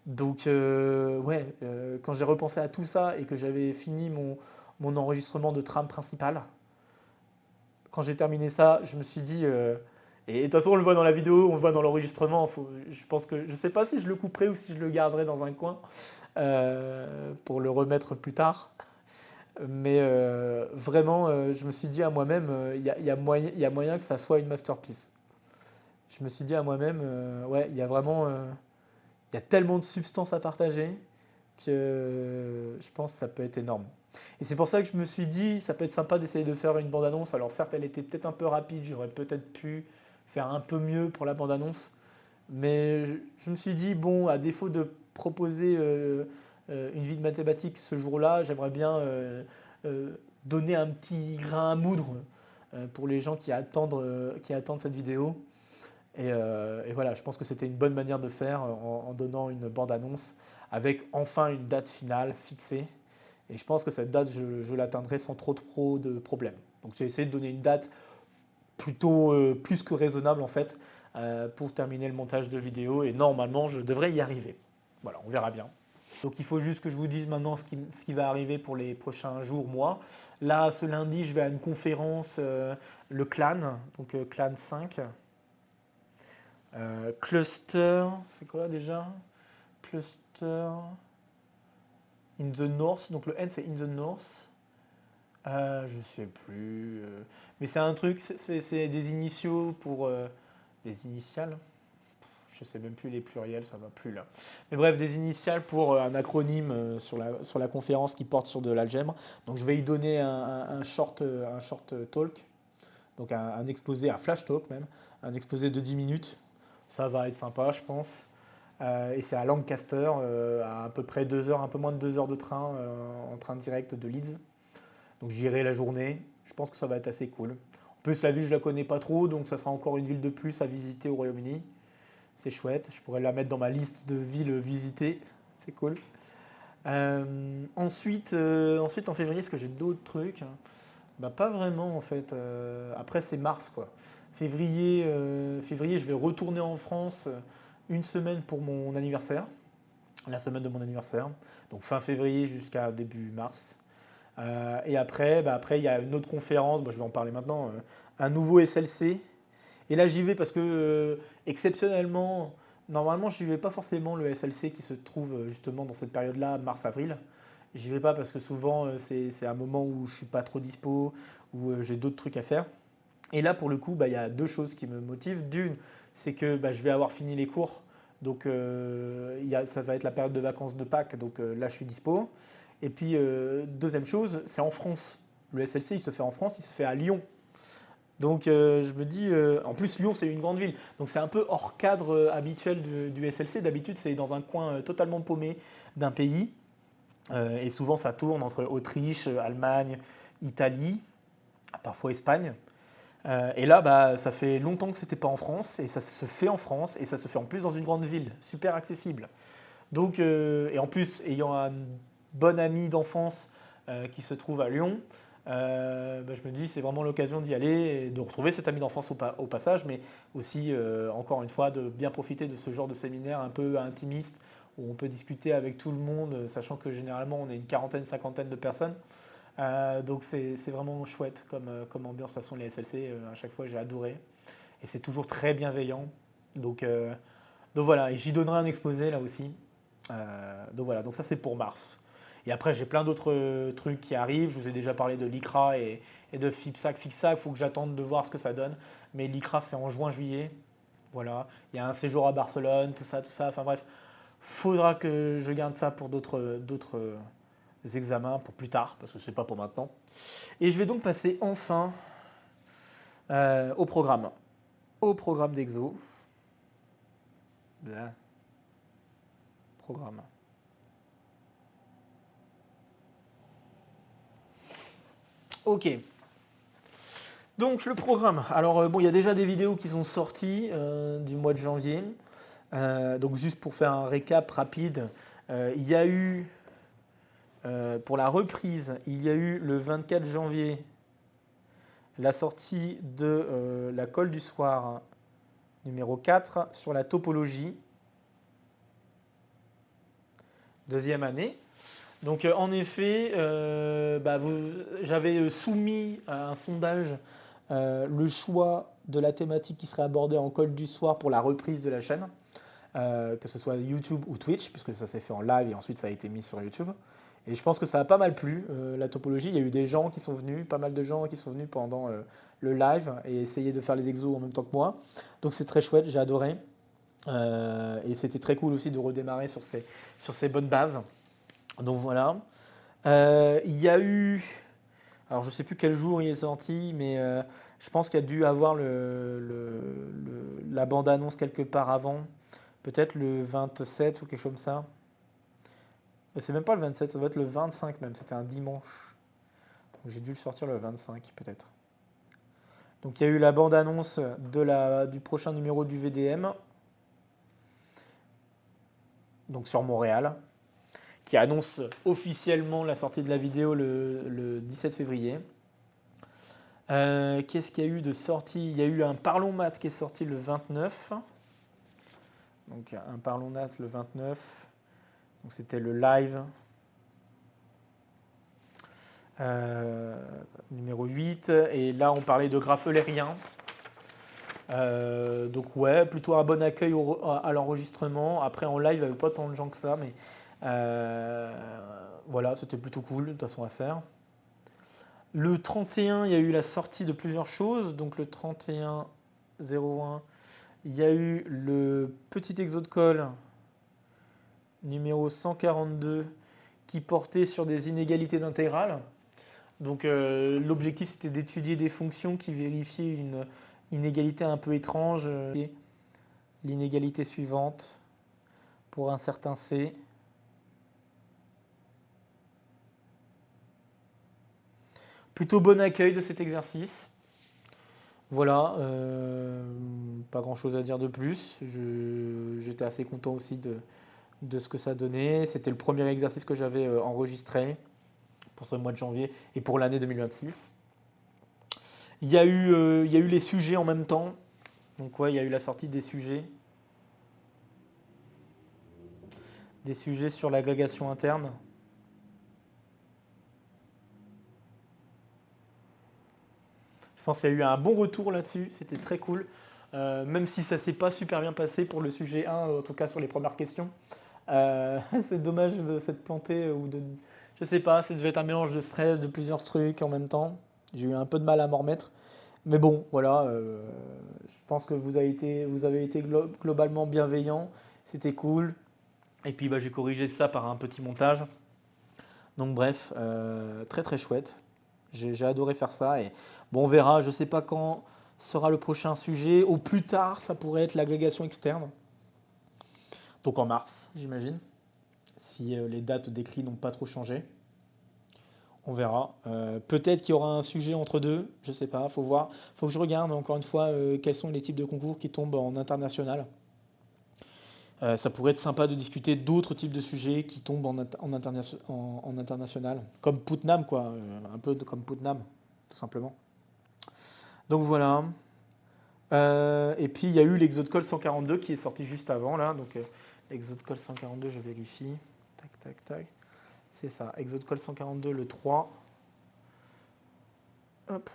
Donc, ouais, quand j'ai repensé à tout ça et que j'avais fini mon enregistrement de trame principale, quand j'ai terminé ça, je me suis dit, et de toute façon, on le voit dans la vidéo, on le voit dans l'enregistrement, je pense que, je sais pas si je le couperai ou si je le garderai dans un coin pour le remettre plus tard. Mais vraiment, je me suis dit à moi-même, il y a moyen que ça soit une masterpiece. Je me suis dit à moi-même, ouais, il y a vraiment, il y a tellement de substances à partager que je pense que ça peut être énorme. Et c'est pour ça que je me suis dit, ça peut être sympa d'essayer de faire une bande-annonce. Alors certes, elle était peut-être un peu rapide, j'aurais peut-être pu faire un peu mieux pour la bande-annonce. Mais je me suis dit, bon, à défaut de proposer une vie de mathématiques ce jour-là, j'aimerais bien euh, donner un petit grain à moudre pour les gens qui attendent cette vidéo. Et voilà, je pense que c'était une bonne manière de faire en donnant une bande-annonce avec enfin une date finale fixée. Et je pense que cette date, je l'atteindrai sans trop de problèmes. Donc j'ai essayé de donner une date plutôt plus que raisonnable en fait pour terminer le montage de vidéo. Et normalement, je devrais y arriver. Voilà, on verra bien. Donc il faut juste que je vous dise maintenant ce qui va arriver pour les prochains jours, mois. Là, ce lundi, je vais à une conférence, le CLAN, donc CLAN 5. Cluster, c'est quoi déjà? Cluster in the North, donc le N c'est in the North. Je sais plus. Mais c'est un truc, c'est des initiaux pour. Des initiales? Je sais même plus les pluriels, ça va plus là. Mais bref, des initiales pour un acronyme sur la conférence qui porte sur de l'algèbre. Donc je vais y donner un short talk, donc un exposé, un flash talk même, un exposé de 10 minutes. Ça va être sympa, je pense. Et c'est à Lancaster, à peu près 2 heures, un peu moins de 2 heures de train, en train direct de Leeds. Donc j'irai la journée. Je pense que ça va être assez cool. En plus, la ville, je la connais pas trop, donc ça sera encore une ville de plus à visiter au Royaume-Uni. C'est chouette. Je pourrais la mettre dans ma liste de villes visitées. C'est cool. Ensuite, en février, est-ce que j'ai d'autres trucs? Bah, pas vraiment, en fait. Après, c'est mars, quoi. Février, je vais retourner en France une semaine pour mon anniversaire, la semaine de mon anniversaire. Donc fin février jusqu'à début mars. Et après, il y a une autre conférence, bah, je vais en parler maintenant, un nouveau SLC. Et là, j'y vais parce que, exceptionnellement, Normalement, je n'y vais pas forcément le SLC qui se trouve justement dans cette période-là, mars-avril. J'y vais pas parce que souvent c'est un moment où je suis pas trop dispo, où j'ai d'autres trucs à faire. Et là, pour le coup, bah, il y a deux choses qui me motivent. D'une, c'est que bah, je vais avoir fini les cours, donc ça va être la période de vacances de Pâques, donc là je suis dispo. Et puis deuxième chose, c'est en France. Le SLC, il se fait en France, il se fait à Lyon. Donc je me dis, en plus Lyon c'est une grande ville, donc c'est un peu hors cadre habituel du SLC. D'habitude c'est dans un coin totalement paumé d'un pays, et souvent ça tourne entre Autriche, Allemagne, Italie, parfois Espagne. Et là bah, ça fait longtemps que c'était pas en France, et ça se fait en France, et ça se fait en plus dans une grande ville, super accessible. Donc, et en plus, ayant un bon ami d'enfance qui se trouve à Lyon, bah, je me dis c'est vraiment l'occasion d'y aller et de retrouver cet ami d'enfance au passage, mais aussi, encore une fois, de bien profiter de ce genre de séminaire un peu intimiste où on peut discuter avec tout le monde, sachant que généralement on est une quarantaine, cinquantaine de personnes. Donc c'est vraiment chouette comme ambiance. De toute façon, les SLC, à chaque fois, j'ai adoré. Et c'est toujours très bienveillant. Donc, euh, donc voilà, et j'y donnerai un exposé là aussi. Donc voilà, donc ça c'est pour mars. Et après j'ai plein d'autres trucs qui arrivent. Je vous ai déjà parlé de l'ICRA et de FIPSAC. FIPSAC, il faut que j'attende de voir ce que ça donne. Mais l'ICRA c'est en juin-juillet. Voilà, il y a un séjour à Barcelone, tout ça, tout ça. Enfin bref, faudra que je garde ça pour d'autres examens, pour plus tard, parce que c'est pas pour maintenant. Et je vais donc passer enfin au programme. Au programme d'exo. Blah. Programme. Ok. Donc le programme. Alors bon, il y a déjà des vidéos qui sont sorties du mois de janvier. Donc juste pour faire un récap rapide, il y a eu pour la reprise, il y a eu le 24 janvier la sortie de la colle du soir numéro 4 sur la topologie, deuxième année. Donc en effet, bah, j'avais soumis à un sondage le choix de la thématique qui serait abordée en colle du soir pour la reprise de la chaîne, que ce soit YouTube ou Twitch, puisque ça s'est fait en live et ensuite ça a été mis sur YouTube. Et je pense que ça a pas mal plu, la topologie. Il y a eu des gens qui sont venus, pas mal de gens qui sont venus pendant le live et essayer de faire les exos en même temps que moi. Donc c'est très chouette, j'ai adoré. Et c'était très cool aussi de redémarrer sur ces bonnes bases. Donc voilà. Il y a eu, alors je ne sais plus quel jour il est sorti, mais je pense qu'il y a dû avoir la bande-annonce quelque part avant, peut-être le 27 ou quelque chose comme ça. C'est même pas le 27, ça doit être le 25 même, c'était un dimanche. Donc j'ai dû le sortir le 25 peut-être. Donc il y a eu la bande-annonce du prochain numéro du VDM, donc sur Montréal, qui annonce officiellement la sortie de la vidéo le 17 février. Qu'est-ce qu'il y a eu de sortie? Il y a eu un Parlons Maths qui est sorti le 29. Donc un Parlons Maths le 29. Donc c'était le live euh, numéro 8. Et là on parlait de graphe eulérien. Donc ouais, plutôt un bon accueil à l'enregistrement. Après en live, il n'y avait pas tant de gens que ça, mais voilà, c'était plutôt cool de toute façon à faire. Le 31, il y a eu la sortie de plusieurs choses. Donc le 31-01, il y a eu le petit exo de colle numéro 142 qui portait sur des inégalités d'intégrale. Donc l'objectif c'était d'étudier des fonctions qui vérifiaient une inégalité un peu étrange. L'inégalité suivante pour un certain C. Plutôt bon accueil de cet exercice. Voilà, pas grand chose à dire de plus. J'étais assez content aussi de ce que ça donnait. C'était le premier exercice que j'avais enregistré pour ce mois de janvier et pour l'année 2026. Il y a eu les sujets en même temps. Donc ouais, il y a eu la sortie des sujets sur l'agrégation interne. Je pense qu'il y a eu un bon retour là-dessus, c'était très cool. même si ça s'est pas super bien passé pour le sujet 1, en tout cas sur les premières questions. C'est dommage de s'être planté ou de. Je sais pas, ça devait être un mélange de stress, de plusieurs trucs en même temps. J'ai eu un peu de mal à m'en remettre. Mais bon, voilà, je pense que vous avez été globalement bienveillant. C'était cool. Et puis bah, j'ai corrigé ça par un petit montage. Donc bref, très très chouette. J'ai adoré faire ça. Et bon, on verra. Je sais pas quand sera le prochain sujet. Au plus tard, ça pourrait être l'agrégation externe. Donc en mars, j'imagine. Si les dates d'écrit n'ont pas trop changé. On verra. Peut-être qu'il y aura un sujet entre deux, je sais pas, faut voir. Faut que je regarde encore une fois quels sont les types de concours qui tombent en international. Ça pourrait être sympa de discuter d'autres types de sujets qui tombent en international, comme Putnam, quoi, un peu comme Putnam, tout simplement. Donc voilà. Et puis il y a eu l'Exode Call 142 qui est sorti juste avant, là. Donc l'Exode Call 142, je vérifie. Tac, tac, tac. C'est ça, Exode Call 142, le 3. Hop.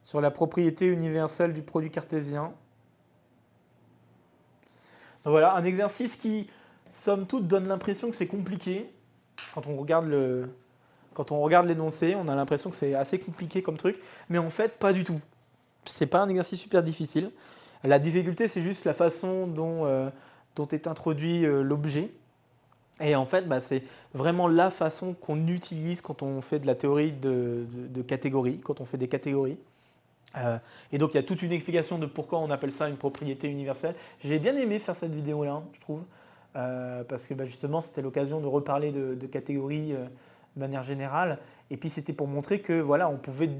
Sur la propriété universelle du produit cartésien. Donc voilà, un exercice qui, somme toute, donne l'impression que c'est compliqué. Quand on regarde l'énoncé, on a l'impression que c'est assez compliqué comme truc, mais en fait, pas du tout. C'est pas un exercice super difficile. La difficulté, c'est juste la façon dont est introduit l'objet. Et en fait, bah, c'est vraiment la façon qu'on utilise quand on fait de la théorie de catégories, quand on fait des catégories. Et donc il y a toute une explication de pourquoi on appelle ça une propriété universelle. J'ai bien aimé faire cette vidéo-là, je trouve, parce que bah, justement c'était l'occasion de reparler de catégories de manière générale. Et puis c'était pour montrer que voilà, on pouvait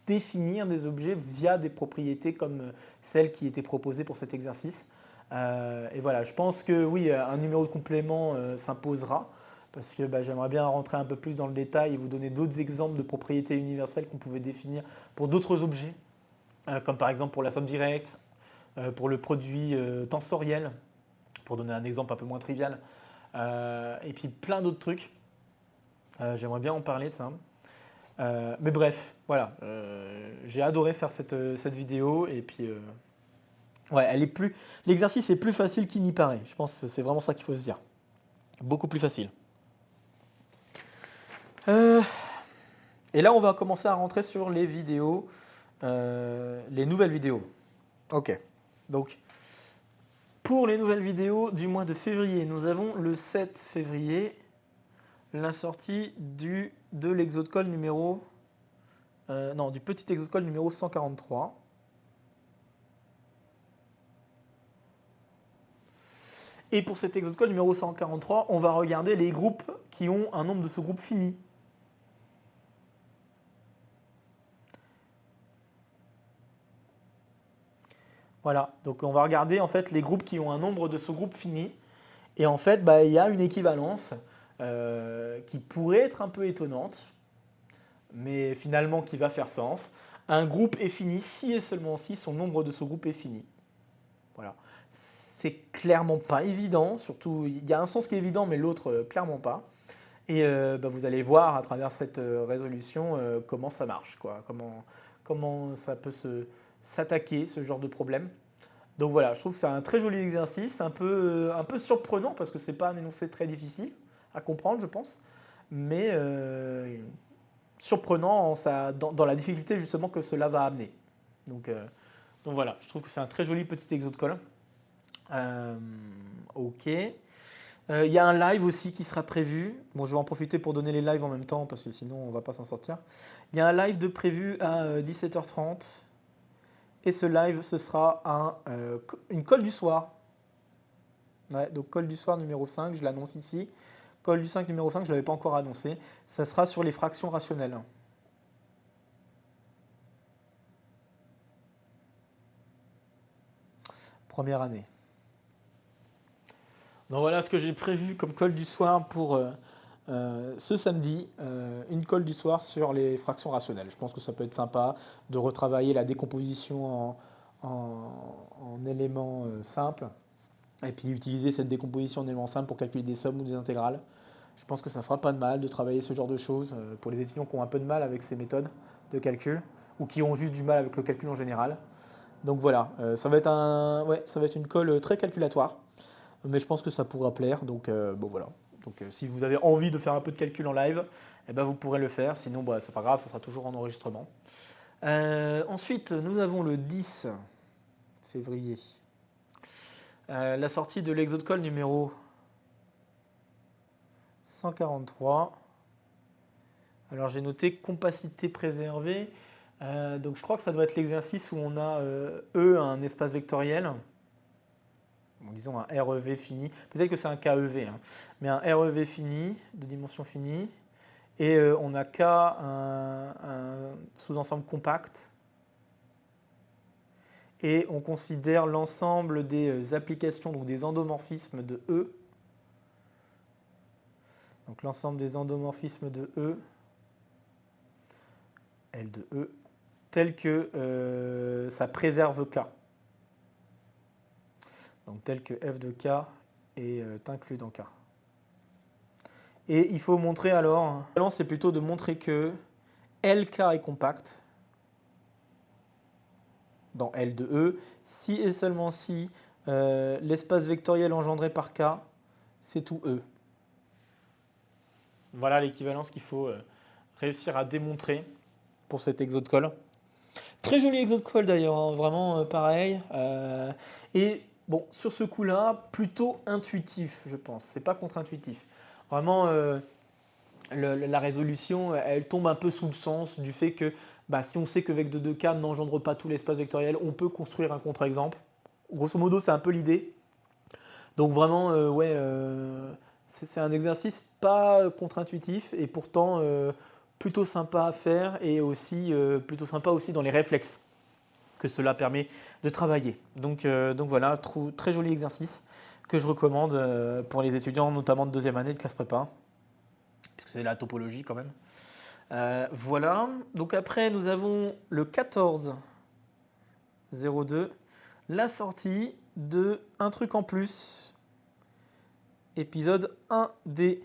définir des objets via des propriétés comme celles qui étaient proposées pour cet exercice. Et voilà, je pense que oui, un numéro de complément s'imposera. Parce que bah, j'aimerais bien rentrer un peu plus dans le détail et vous donner d'autres exemples de propriétés universelles qu'on pouvait définir pour d'autres objets comme par exemple pour la somme directe, pour le produit tensoriel, pour donner un exemple un peu moins trivial, et puis plein d'autres trucs. J'aimerais bien en parler de ça. Mais bref, voilà, j'ai adoré faire cette vidéo et puis ouais, l'exercice est plus facile qu'il n'y paraît. Je pense que c'est vraiment ça qu'il faut se dire. Beaucoup plus facile. Euh, et là, on va commencer à rentrer sur les vidéos, les nouvelles vidéos. Ok. Donc, pour les nouvelles vidéos du mois de février, nous avons le 7 février la sortie de l'Exode Call numéro. Non, du petit Exode Call numéro 143. Et pour cet Exode Call numéro 143, on va regarder les groupes qui ont un nombre de sous-groupes fini. Voilà, donc on va regarder en fait les groupes qui ont un nombre de sous-groupes fini. Et en fait, bah, il y a une équivalence qui pourrait être un peu étonnante, mais finalement qui va faire sens. Un groupe est fini si et seulement si son nombre de sous-groupes est fini. Voilà. C'est clairement pas évident, surtout il y a un sens qui est évident, mais l'autre clairement pas. Et bah, vous allez voir à travers cette résolution comment ça marche, quoi, comment ça peut s'attaquer ce genre de problème. Donc voilà, je trouve que c'est un très joli exercice, un peu surprenant parce que c'est pas un énoncé très difficile à comprendre, je pense, mais surprenant dans la difficulté justement que cela va amener. Donc, euh, donc voilà, je trouve que c'est un très joli petit exode call. Ok. Il y a un live aussi qui sera prévu. Bon, je vais en profiter pour donner les lives en même temps parce que sinon on va pas s'en sortir. Il y a un live de prévu à 17h30 et ce live ce sera une colle du soir. Ouais, donc colle du soir numéro 5, je l'annonce ici. Colle du 5 numéro 5, je ne l'avais pas encore annoncé. Ça sera sur les fractions rationnelles. Première année. Donc voilà ce que j'ai prévu comme colle du soir pour ce samedi. Une colle du soir sur les fractions rationnelles. Je pense que ça peut être sympa de retravailler la décomposition en éléments simples. Et puis utiliser cette décomposition en éléments simples pour calculer des sommes ou des intégrales. Je pense que ça fera pas de mal de travailler ce genre de choses pour les étudiants qui ont un peu de mal avec ces méthodes de calcul ou qui ont juste du mal avec le calcul en général. Donc voilà, ça va être ouais, ça va être une colle très calculatoire, mais je pense que ça pourra plaire. Donc bon voilà. Donc si vous avez envie de faire un peu de calcul en live, eh ben, vous pourrez le faire. Sinon, bah, c'est pas grave, ça sera toujours en enregistrement. Ensuite, nous avons le 10 février. La sortie de l'exo de colle numéro 143. Alors j'ai noté compacité préservée. Donc je crois que ça doit être l'exercice où on a E, un espace vectoriel. Bon, disons un REV fini. Peut-être que c'est un KEV, hein, mais un REV fini, de dimension finie. Et on a K, un sous-ensemble compact. Et on considère l'ensemble des applications, donc des endomorphismes de E. Donc l'ensemble des endomorphismes de E, L de E, tel que ça préserve K. Donc tel que f de K est inclus dans K. Et il faut montrer alors, c'est plutôt de montrer que LK est compact dans L de E, si et seulement si l'espace vectoriel engendré par K, c'est tout E. Voilà l'équivalence qu'il faut réussir à démontrer pour cet exo de colle. Très joli exo de colle d'ailleurs, hein, vraiment pareil. Et bon, sur ce coup-là, plutôt intuitif, je pense. C'est pas contre-intuitif. Vraiment, la résolution, elle tombe un peu sous le sens du fait que bah, si on sait que vec de 2K n'engendre pas tout l'espace vectoriel, on peut construire un contre-exemple. Grosso modo, c'est un peu l'idée. Donc vraiment, ouais, c'est un exercice pas contre-intuitif et pourtant plutôt sympa à faire et aussi plutôt sympa aussi dans les réflexes que cela permet de travailler. Donc voilà, très joli exercice que je recommande pour les étudiants, notamment de deuxième année de classe prépa, puisque c'est la topologie quand même. Voilà, donc après nous avons le 14-02, la sortie de Un truc en plus, épisode 1D,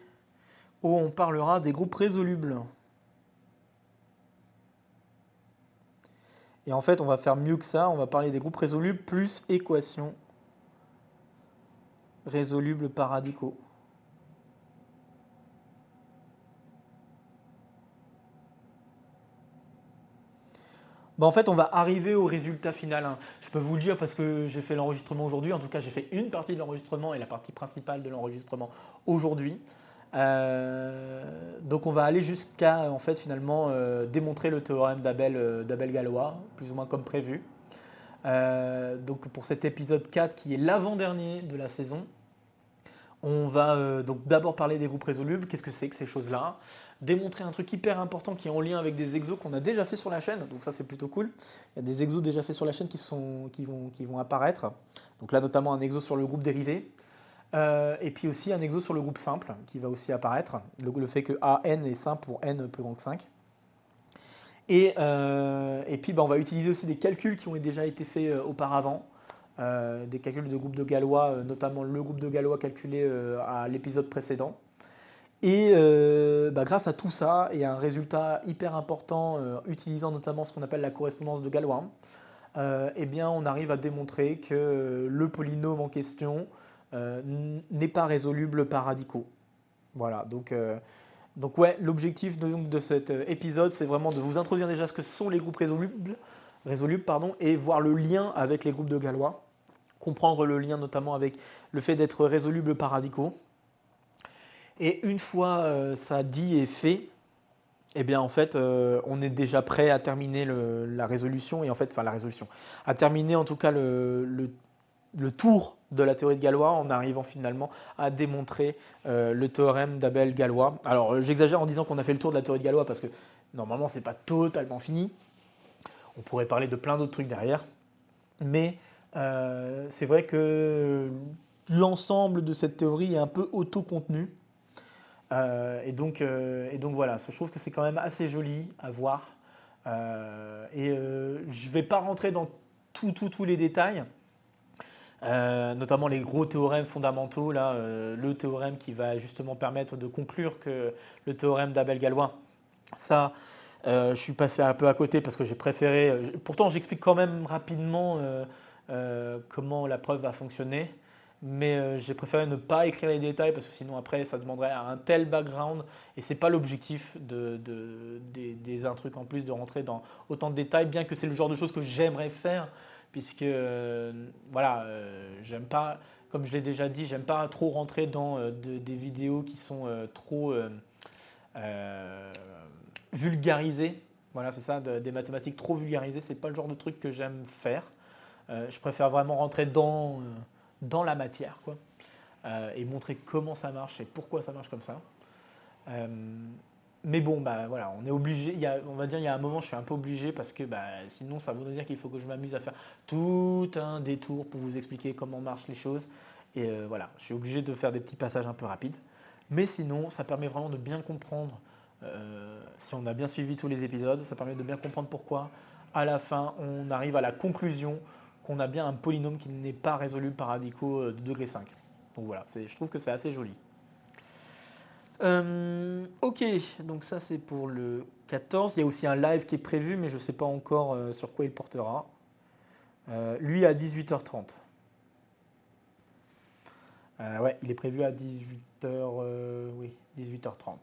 où on parlera des groupes résolubles. Et en fait, on va faire mieux que ça, on va parler des groupes résolubles plus équations résolubles par radicaux. Bah, en fait, on va arriver au résultat final, hein. Je peux vous le dire parce que j'ai fait l'enregistrement aujourd'hui. En tout cas, j'ai fait une partie de l'enregistrement et la partie principale de l'enregistrement aujourd'hui. Donc, on va aller jusqu'à en fait finalement démontrer le théorème d'Abel-Galois, plus ou moins comme prévu. Donc, pour cet épisode 4 qui est l'avant-dernier de la saison, on va donc d'abord parler des groupes résolubles. Qu'est-ce que c'est que ces choses-là? Démontrer un truc hyper important qui est en lien avec des exos qu'on a déjà fait sur la chaîne. Donc ça, c'est plutôt cool. Il y a des exos déjà faits sur la chaîne qui vont apparaître. Donc là, notamment un exo sur le groupe dérivé. Et puis aussi un exo sur le groupe simple qui va aussi apparaître. Le fait que AN est simple pour n plus grand que 5. Et puis, bah, on va utiliser aussi des calculs qui ont déjà été faits auparavant. Des calculs de groupe de Galois, notamment le groupe de Galois calculé à l'épisode précédent. Et bah, grâce à tout ça et à un résultat hyper important, utilisant notamment ce qu'on appelle la correspondance de Galois, eh bien, on arrive à démontrer que le polynôme en question n'est pas résoluble par radicaux. Voilà, donc ouais, l'objectif de cet épisode, c'est vraiment de vous introduire déjà ce que sont les groupes résolubles pardon, et voir le lien avec les groupes de Galois, comprendre le lien notamment avec le fait d'être résoluble par radicaux. Et une fois ça dit et fait, eh bien en fait, on est déjà prêt à terminer la résolution et en fait, enfin la résolution, à terminer en tout cas le tour de la théorie de Galois en arrivant finalement à démontrer le théorème d'Abel-Galois. Alors j'exagère en disant qu'on a fait le tour de la théorie de Galois parce que normalement c'est pas totalement fini. On pourrait parler de plein d'autres trucs derrière, mais c'est vrai que l'ensemble de cette théorie est un peu auto-contenu. Et donc voilà, je trouve que c'est quand même assez joli à voir. Je ne vais pas rentrer dans tous les détails, notamment les gros théorèmes fondamentaux, là, le théorème qui va justement permettre de conclure que le théorème d'Abel-Galois, ça, je suis passé un peu à côté parce que j'ai préféré. Pourtant, j'explique quand même rapidement comment la preuve va fonctionner, mais j'ai préféré ne pas écrire les détails parce que sinon après ça demanderait un tel background et c'est pas l'objectif des un truc en plus de rentrer dans autant de détails, bien que c'est le genre de choses que j'aimerais faire, puisque voilà, j'aime pas, comme je l'ai déjà dit, j'aime pas trop rentrer dans des vidéos qui sont trop euh, vulgarisées. Voilà, c'est ça, des mathématiques trop vulgarisées, c'est pas le genre de truc que j'aime faire. Je préfère vraiment rentrer dans la matière, quoi, et montrer comment ça marche et pourquoi ça marche comme ça. Euh, mais bon, bah voilà, on est obligé. On va dire, il y a un moment, je suis un peu obligé parce que bah, sinon, ça voudrait dire qu'il faut que je m'amuse à faire tout un détour pour vous expliquer comment marchent les choses. Et voilà, je suis obligé de faire des petits passages un peu rapides. Mais sinon, ça permet vraiment de bien comprendre. Si on a bien suivi tous les épisodes, ça permet de bien comprendre pourquoi, à la fin, on arrive à la conclusion qu'on a bien un polynôme qui n'est pas résolu par radicaux de degré 5. Donc voilà, je trouve que c'est assez joli. Ok, donc ça c'est pour le 14. Il y a aussi un live qui est prévu, mais je ne sais pas encore sur quoi il portera. Lui à 18h30. Ouais, il est prévu à 18h, oui, 18h30.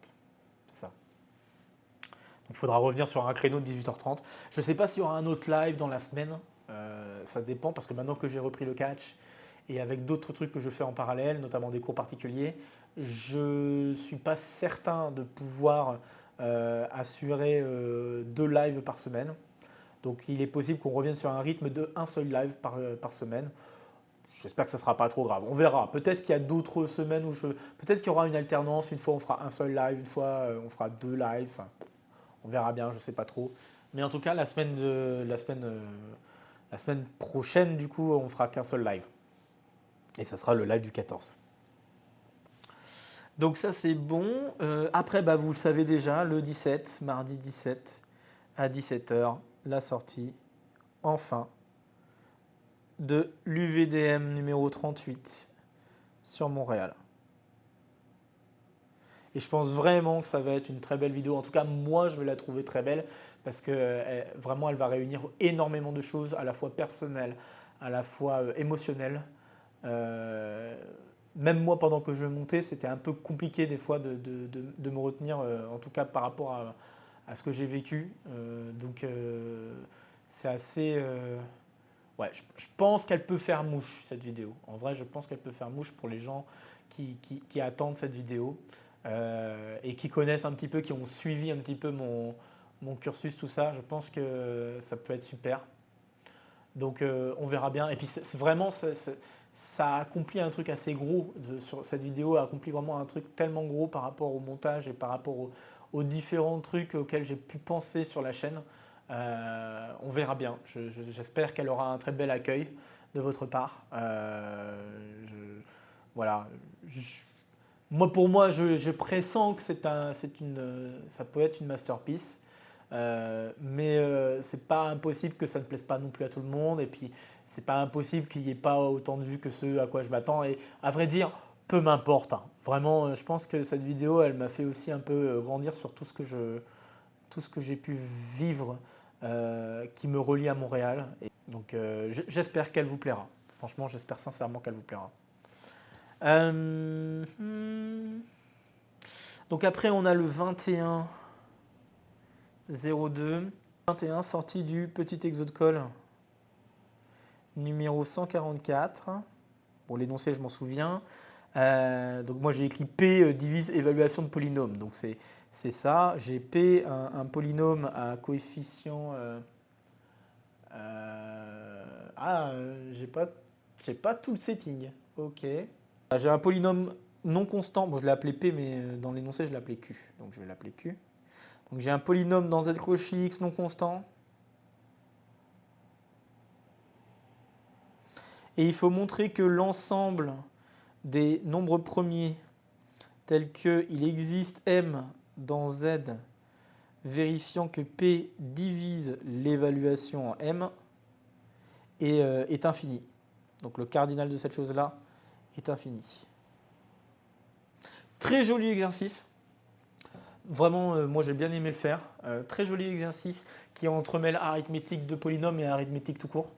C'est ça. Donc il faudra revenir sur un créneau de 18h30. Je ne sais pas s'il y aura un autre live dans la semaine. Ça dépend parce que maintenant que j'ai repris le catch et avec d'autres trucs que je fais en parallèle, notamment des cours particuliers, je ne suis pas certain de pouvoir assurer 2 lives par semaine. Donc il est possible qu'on revienne sur un rythme de un seul live par semaine. J'espère que ce ne sera pas trop grave. On verra. Peut-être qu'il y a d'autres semaines où peut-être qu'il y aura une alternance. Une fois on fera un seul live, une fois on fera 2 lives. Enfin, on verra bien, je ne sais pas trop. Mais en tout cas, la semaine prochaine, du coup, on fera qu'un seul live. Et ça sera le live du 14. Donc ça, c'est bon. Après, bah, vous le savez déjà, le 17, mardi 17, à 17h, la sortie, enfin, de l'UVDM numéro 38 sur Montréal. Et je pense vraiment que ça va être une très belle vidéo. En tout cas, moi, je vais la trouver très belle parce que vraiment, elle va réunir énormément de choses, à la fois personnelles, à la fois émotionnelles. Euh, Même moi, pendant que je montais, c'était un peu compliqué des fois de me retenir, en tout cas par rapport à ce que j'ai vécu. Donc, c'est assez. Ouais, je pense qu'elle peut faire mouche, cette vidéo. En vrai, je pense qu'elle peut faire mouche pour les gens qui attendent cette vidéo et qui connaissent un petit peu, qui ont suivi un petit peu mon cursus, tout ça. Je pense que ça peut être super. Donc, on verra bien. Et puis, c'est vraiment, ça accomplit un truc assez gros. Sur cette vidéo a accompli vraiment un truc tellement gros par rapport au montage et par rapport aux différents trucs auxquels j'ai pu penser sur la chaîne. On verra bien. J'espère qu'elle aura un très bel accueil de votre part. Voilà. Je- Moi, pour moi, je pressens que ça peut être une masterpiece. Mais c'est pas impossible que ça ne plaise pas non plus à tout le monde. Et puis, c'est pas impossible qu'il n'y ait pas autant de vues que ce à quoi je m'attends. Et à vrai dire, peu m'importe, hein. Vraiment, je pense que cette vidéo, elle m'a fait aussi un peu grandir sur tout ce que j'ai pu vivre qui me relie à Montréal. Et donc, j'espère qu'elle vous plaira. Franchement, j'espère sincèrement qu'elle vous plaira. Euh, hmm. Donc après, on a le 21-02. 21, sortie du petit exode call numéro 144. Bon, l'énoncé, je m'en souviens. Donc moi, j'ai écrit P divise évaluation de polynôme. Donc c'est ça. J'ai P, un polynôme à coefficient. J'ai pas tout le setting. Ok. J'ai un polynôme non constant. Bon, je l'ai appelé P, mais dans l'énoncé, je l'ai appelé Q. Donc je vais l'appeler Q. Donc j'ai un polynôme dans Z crochet X non constant. Et il faut montrer que l'ensemble des nombres premiers tels que il existe M dans Z vérifiant que P divise l'évaluation en M est infini. Donc le cardinal de cette chose-là est infini. Très joli exercice. Vraiment, moi j'ai bien aimé le faire. Très joli exercice qui entremêle arithmétique de polynôme et arithmétique tout court.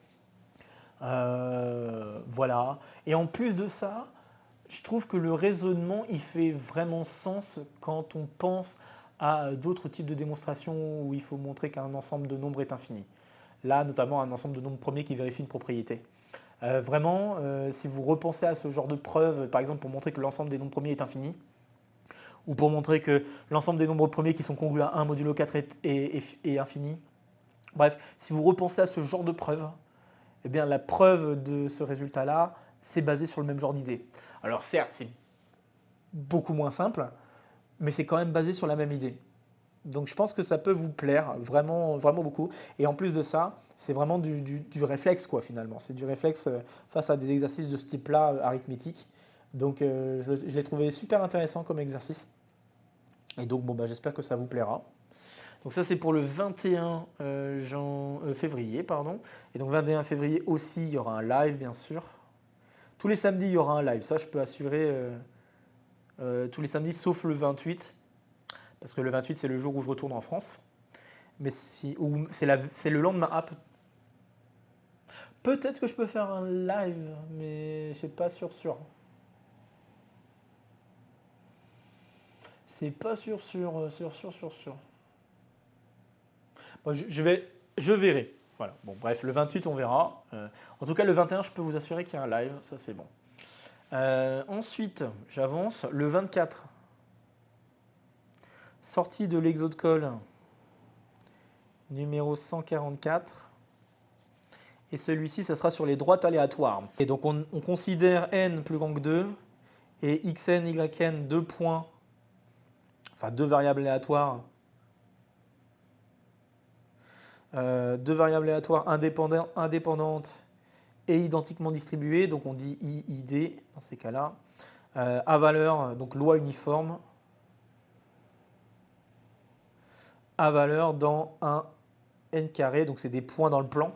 Voilà. Et en plus de ça, je trouve que le raisonnement, il fait vraiment sens quand on pense à d'autres types de démonstrations où il faut montrer qu'un ensemble de nombres est infini. Là, notamment un ensemble de nombres premiers qui vérifie une propriété. Vraiment, si vous repensez à ce genre de preuve, par exemple pour montrer que l'ensemble des nombres premiers est infini, ou pour montrer que l'ensemble des nombres premiers qui sont congrus à 1 modulo 4 est infini, bref, si vous repensez à ce genre de preuve, eh bien la preuve de ce résultat-là, c'est basé sur le même genre d'idée. Alors certes, c'est beaucoup moins simple, mais c'est quand même basé sur la même idée. Donc je pense que ça peut vous plaire vraiment, vraiment beaucoup. Et en plus de ça, c'est vraiment du réflexe quoi finalement. C'est du réflexe face à des exercices de ce type-là arithmétique. Donc je l'ai trouvé super intéressant comme exercice. Et donc bon, bah, j'espère que ça vous plaira. Donc ça c'est pour le 21 février. Pardon. Et donc 21 février aussi, il y aura un live bien sûr. Tous les samedis, il y aura un live. Ça, je peux assurer tous les samedis, sauf le 28. Parce que le 28, c'est le jour où je retourne en France. Mais si, c'est le lendemain. Ah, peut-être que je peux faire un live, mais c'est pas sûr. C'est pas sûr. Bon, je verrai. Voilà. Bon, bref, le 28, on verra. En tout cas, le 21, je peux vous assurer qu'il y a un live. Ça, c'est bon. Ensuite, j'avance. Le 24, sortie de l'exo de colle numéro 144. Et celui-ci, ça sera sur les droites aléatoires. Et donc, on considère n plus grand que 2 et xn, yn, deux points, enfin deux variables aléatoires, indépendantes et identiquement distribuées. Donc, on dit IID dans ces cas-là. À valeur, donc loi uniforme, à valeur dans un n carré. Donc, c'est des points dans le plan,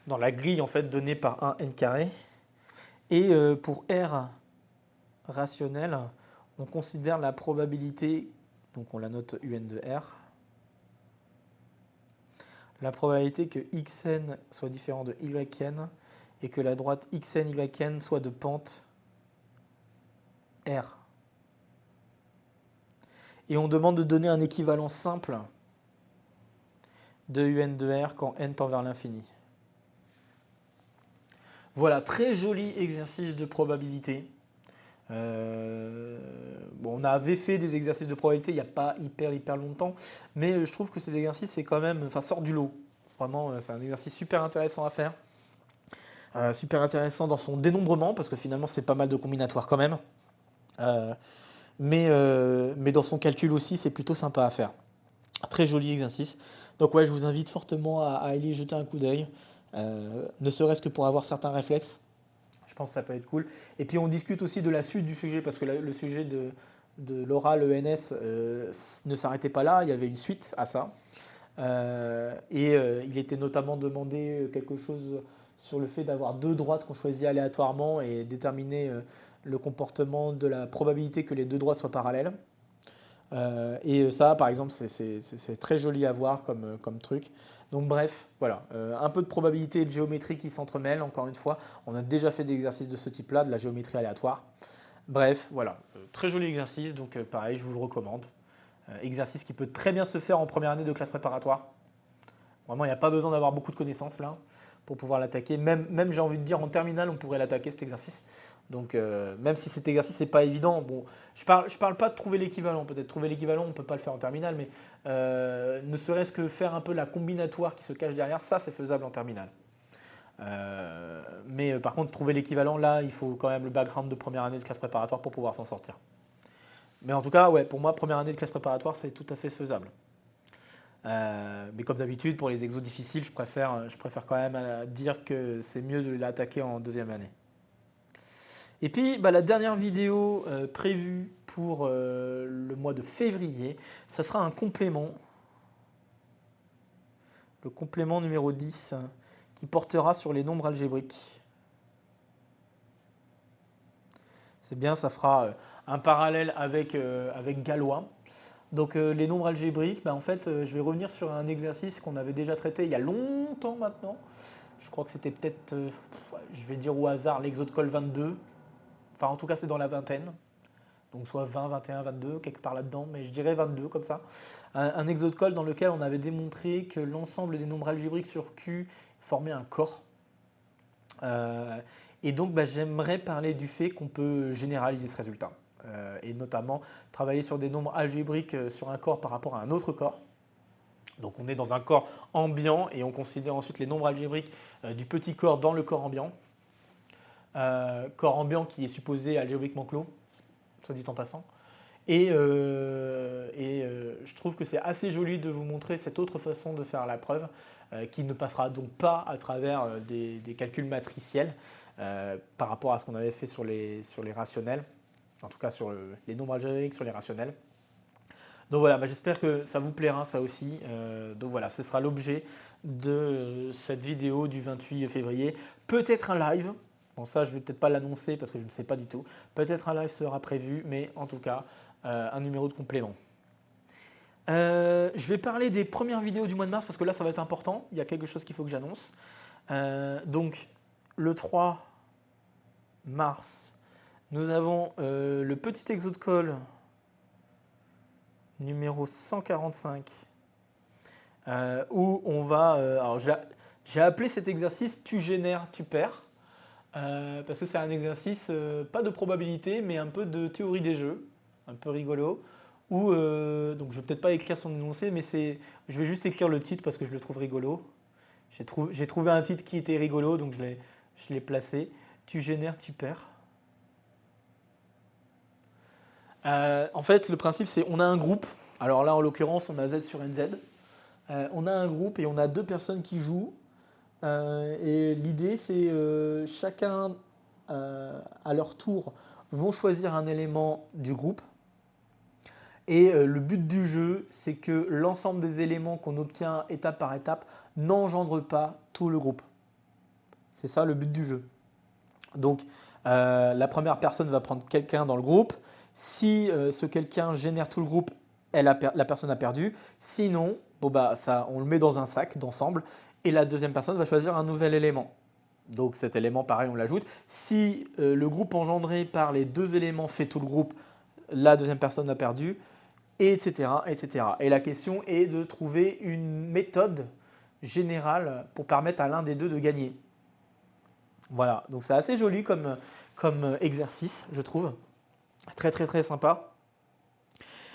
dans la grille en fait donnée par un n carré. Et pour R rationnel, on considère la probabilité, donc on la note UN de R, la probabilité que xn soit différent de yn et que la droite xn, yn soit de pente R. Et on demande de donner un équivalent simple de UN de R quand n tend vers l'infini. Voilà, très joli exercice de probabilité. Bon, on avait fait des exercices de probabilité il n'y a pas hyper longtemps, mais je trouve que cet exercice c'est quand même, enfin, sort du lot. Vraiment, c'est un exercice super intéressant à faire. Super intéressant dans son dénombrement, parce que finalement c'est pas mal de combinatoires quand même. Mais dans son calcul aussi, c'est plutôt sympa à faire. Très joli exercice. Donc ouais, je vous invite fortement à aller jeter un coup d'œil, ne serait-ce que pour avoir certains réflexes. Je pense que ça peut être cool. Et puis on discute aussi de la suite du sujet, parce que le sujet de l'oral ENS ne s'arrêtait pas là, il y avait une suite à ça. Il était notamment demandé quelque chose sur le fait d'avoir deux droites qu'on choisit aléatoirement et déterminer le comportement de la probabilité que les deux droites soient parallèles. Et ça, par exemple, c'est très joli à voir comme truc. Donc bref, voilà, un peu de probabilité et de géométrie qui s'entremêlent, encore une fois. On a déjà fait des exercices de ce type-là, de la géométrie aléatoire. Bref, voilà, très joli exercice, donc pareil, je vous le recommande. Exercice qui peut très bien se faire en première année de classe préparatoire. Vraiment, il n'y a pas besoin d'avoir beaucoup de connaissances là pour pouvoir l'attaquer. Même j'ai envie de dire, en terminale, on pourrait l'attaquer cet exercice. Donc, même si cet exercice n'est pas évident, bon, je parle pas de trouver l'équivalent. Peut-être trouver l'équivalent, on ne peut pas le faire en terminale, mais ne serait-ce que faire un peu la combinatoire qui se cache derrière, ça, c'est faisable en terminale. Mais par contre, trouver l'équivalent, là, il faut quand même le background de première année de classe préparatoire pour pouvoir s'en sortir. Mais en tout cas, ouais, pour moi, première année de classe préparatoire, c'est tout à fait faisable. Mais comme d'habitude, pour les exos difficiles, je préfère quand même dire que c'est mieux de l'attaquer en deuxième année. Et puis, bah, la dernière vidéo prévue pour le mois de février, ça sera un complément. Le complément numéro 10, qui portera sur les nombres algébriques. C'est bien, ça fera un parallèle avec Galois. Donc les nombres algébriques, bah, en fait, je vais revenir sur un exercice qu'on avait déjà traité il y a longtemps maintenant. Je crois que c'était peut-être, je vais dire au hasard, l'Exode 22. Enfin, en tout cas, c'est dans la vingtaine. Donc soit 20, 21, 22, quelque part là-dedans, mais je dirais 22 comme ça. Un exode call dans lequel on avait démontré que l'ensemble des nombres algébriques sur Q formait un corps. Et donc bah, j'aimerais parler du fait qu'on peut généraliser ce résultat. Et notamment travailler sur des nombres algébriques sur un corps par rapport à un autre corps. Donc on est dans un corps ambiant et on considère ensuite les nombres algébriques du petit corps dans le corps ambiant. Corps ambiant qui est supposé algébriquement clos, soit dit en passant. Je trouve que c'est assez joli de vous montrer cette autre façon de faire la preuve qui ne passera donc pas à travers des calculs matriciels par rapport à ce qu'on avait fait sur les rationnels, en tout cas sur les nombres algébriques sur les rationnels. Donc voilà, bah, j'espère que ça vous plaira ça aussi. Donc voilà, ce sera l'objet de cette vidéo du 28 février. Peut-être un live. Bon ça je ne vais peut-être pas l'annoncer parce que je ne sais pas du tout. Peut-être un live sera prévu, mais en tout cas un numéro de complément. Je vais parler des premières vidéos du mois de mars parce que là ça va être important. Il y a quelque chose qu'il faut que j'annonce. Donc le 3 mars, nous avons le petit exode call numéro 145 où on va. Alors j'ai appelé cet exercice tu génères, tu perds. Parce que c'est un exercice, pas de probabilité, mais un peu de théorie des jeux, un peu rigolo. Où, donc je ne vais peut-être pas écrire son énoncé, mais je vais juste écrire le titre parce que je le trouve rigolo. J'ai trouvé un titre qui était rigolo, donc je l'ai placé. Tu génères, tu perds. En fait, le principe, c'est on a un groupe. Alors là, en l'occurrence, on a Z sur NZ. On a un groupe et on a deux personnes qui jouent. Et l'idée, c'est chacun à leur tour vont choisir un élément du groupe. Et le but du jeu, c'est que l'ensemble des éléments qu'on obtient étape par étape n'engendre pas tout le groupe. C'est ça le but du jeu. Donc la première personne va prendre quelqu'un dans le groupe. Si ce quelqu'un génère tout le groupe, la personne a perdu. Sinon, bon bah, on le met dans un sac d'ensemble et la deuxième personne va choisir un nouvel élément. Donc cet élément, pareil, on l'ajoute. Si le groupe engendré par les deux éléments fait tout le groupe, la deuxième personne a perdu, etc., etc. Et la question est de trouver une méthode générale pour permettre à l'un des deux de gagner. Voilà, donc c'est assez joli comme exercice, je trouve. Très très très sympa.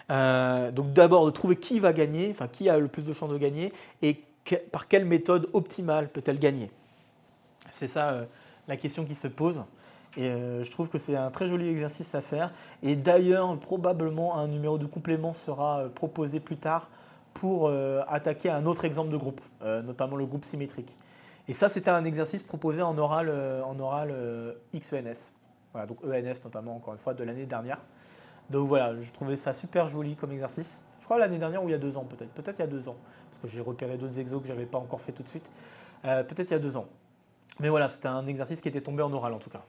Donc d'abord de trouver qui va gagner, enfin qui a le plus de chances de gagner et par quelle méthode optimale peut-elle gagner. C'est ça la question qui se pose. Et je trouve que c'est un très joli exercice à faire. Et d'ailleurs, probablement un numéro de complément sera proposé plus tard pour attaquer un autre exemple de groupe, notamment le groupe symétrique. Et ça, c'était un exercice proposé en oral XENS. Voilà, donc ENS notamment, encore une fois, de l'année dernière. Donc voilà, je trouvais ça super joli comme exercice. Je crois l'année dernière ou il y a 2 ans peut-être. Peut-être il y a 2 ans. Parce que j'ai repéré d'autres exos que je n'avais pas encore fait tout de suite. Peut-être il y a 2 ans. Mais voilà, c'était un exercice qui était tombé en oral en tout cas.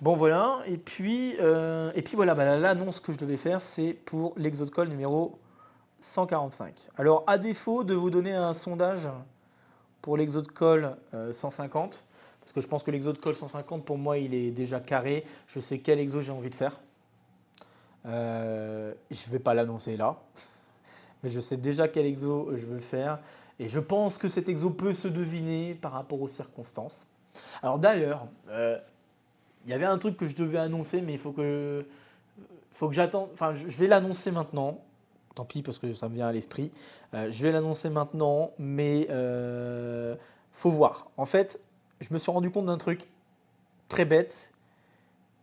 Bon voilà, et puis voilà, bah, l'annonce que je devais faire, c'est pour l'Exode Call numéro 145. Alors à défaut de vous donner un sondage pour l'Exode Call 150, parce que je pense que l'Exode Call 150 pour moi il est déjà carré, je sais quel exo j'ai envie de faire. Je ne vais pas l'annoncer là, mais je sais déjà quel exo je veux faire. Et je pense que cet exo peut se deviner par rapport aux circonstances. Alors d'ailleurs, il y avait un truc que je devais annoncer, mais il faut que j'attende. Enfin, je vais l'annoncer maintenant. Tant pis parce que ça me vient à l'esprit. Je vais l'annoncer maintenant, mais faut voir. En fait, je me suis rendu compte d'un truc très bête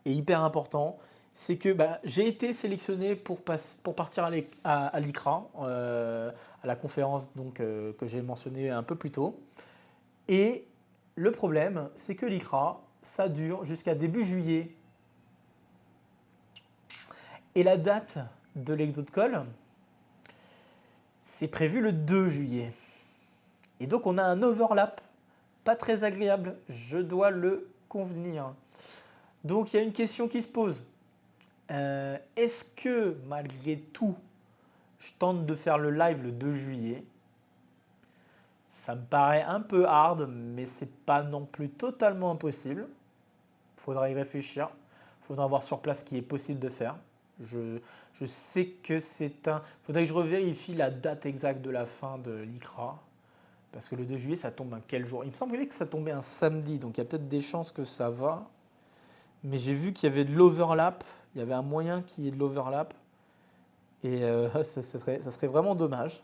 et hyper important. C'est que bah, j'ai été sélectionné pour partir à l'ICRA, à la conférence donc, que j'ai mentionnée un peu plus tôt. Et le problème, c'est que l'ICRA, ça dure jusqu'à début juillet. Et la date de l'Exode Call, c'est prévu le 2 juillet. Et donc on a un overlap pas très agréable, je dois le convenir. Donc il y a une question qui se pose. Est-ce que malgré tout, je tente de faire le live le 2 juillet? Ça me paraît un peu hard, mais c'est pas non plus totalement impossible. Il faudra y réfléchir. Il faudra voir sur place ce qui est possible de faire. Je sais que c'est un. Il faudrait que je revérifie la date exacte de la fin de l'ICRA. Parce que le 2 juillet, ça tombe un quel jour? Il me semblait que ça tombait un samedi, donc il y a peut-être des chances que ça va. Mais j'ai vu qu'il y avait de l'overlap. Il y avait un moyen qu'il y ait de l'overlap. Et ça serait vraiment dommage.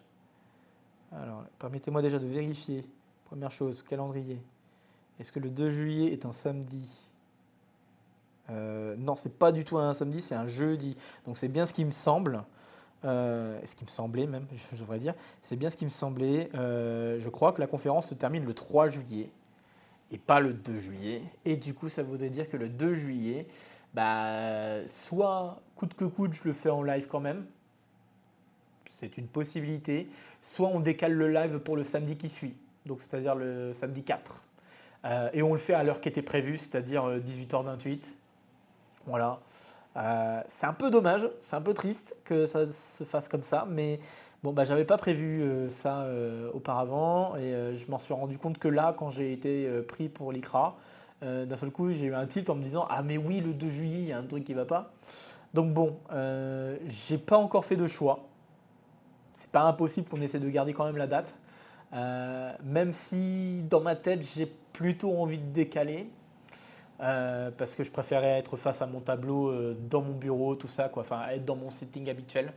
Alors, permettez-moi déjà de vérifier. Première chose, calendrier. Est-ce que le 2 juillet est un samedi? Non, c'est pas du tout un samedi, c'est un jeudi. Donc c'est bien ce qui me semble. Ce qui me semblait même, je devrais dire. C'est bien ce qui me semblait. Je crois que la conférence se termine le 3 juillet et pas le 2 juillet. Et du coup, ça voudrait dire que le 2 juillet, bah, soit coûte que coûte, je le fais en live quand même. C'est une possibilité. Soit on décale le live pour le samedi qui suit, donc c'est-à-dire le samedi 4. Et on le fait à l'heure qui était prévue, c'est-à-dire 18h28. Voilà. C'est un peu dommage, c'est un peu triste que ça se fasse comme ça, mais bon, bah, j'avais pas prévu ça auparavant et je m'en suis rendu compte que là, quand j'ai été pris pour l'ICRA, d'un seul coup, j'ai eu un tilt en me disant ah, mais oui, le 2 juillet, il y a un truc qui va pas. Donc, bon, j'ai pas encore fait de choix. C'est pas impossible qu'on essaie de garder quand même la date, même si dans ma tête, j'ai plutôt envie de décaler. Parce que je préférais être face à mon tableau dans mon bureau, tout ça, quoi. Enfin, être dans mon setting habituel,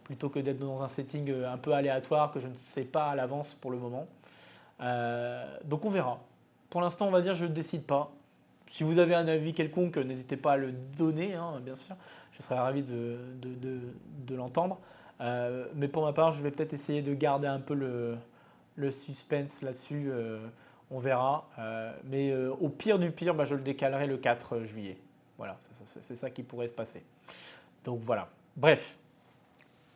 plutôt que d'être dans un setting un peu aléatoire que je ne sais pas à l'avance pour le moment. Donc on verra. Pour l'instant, on va dire je ne décide pas. Si vous avez un avis quelconque, n'hésitez pas à le donner, hein, bien sûr. Je serais ravi de l'entendre. Mais pour ma part, je vais peut-être essayer de garder un peu le suspense là-dessus. On verra. Mais au pire du pire, bah, je le décalerai le 4 juillet. Voilà, c'est ça qui pourrait se passer. Donc voilà. Bref,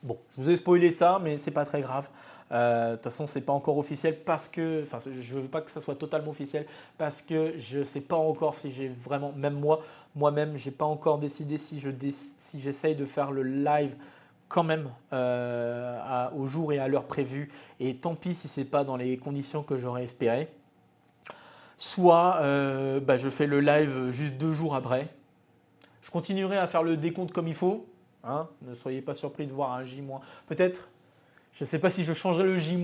bon, je vous ai spoilé ça, mais c'est pas très grave. De toute façon, c'est pas encore officiel parce que, enfin, je veux pas que ça soit totalement officiel parce que je sais pas encore si j'ai vraiment, même moi-même, j'ai pas encore décidé si j'essaye de faire le live quand même au jour et à l'heure prévue. Et tant pis si c'est pas dans les conditions que j'aurais espéré. Soit bah, je fais le live juste 2 jours après. Je continuerai à faire le décompte comme il faut. Hein, ne soyez pas surpris de voir un J-. Peut-être, je ne sais pas si je changerai le J-.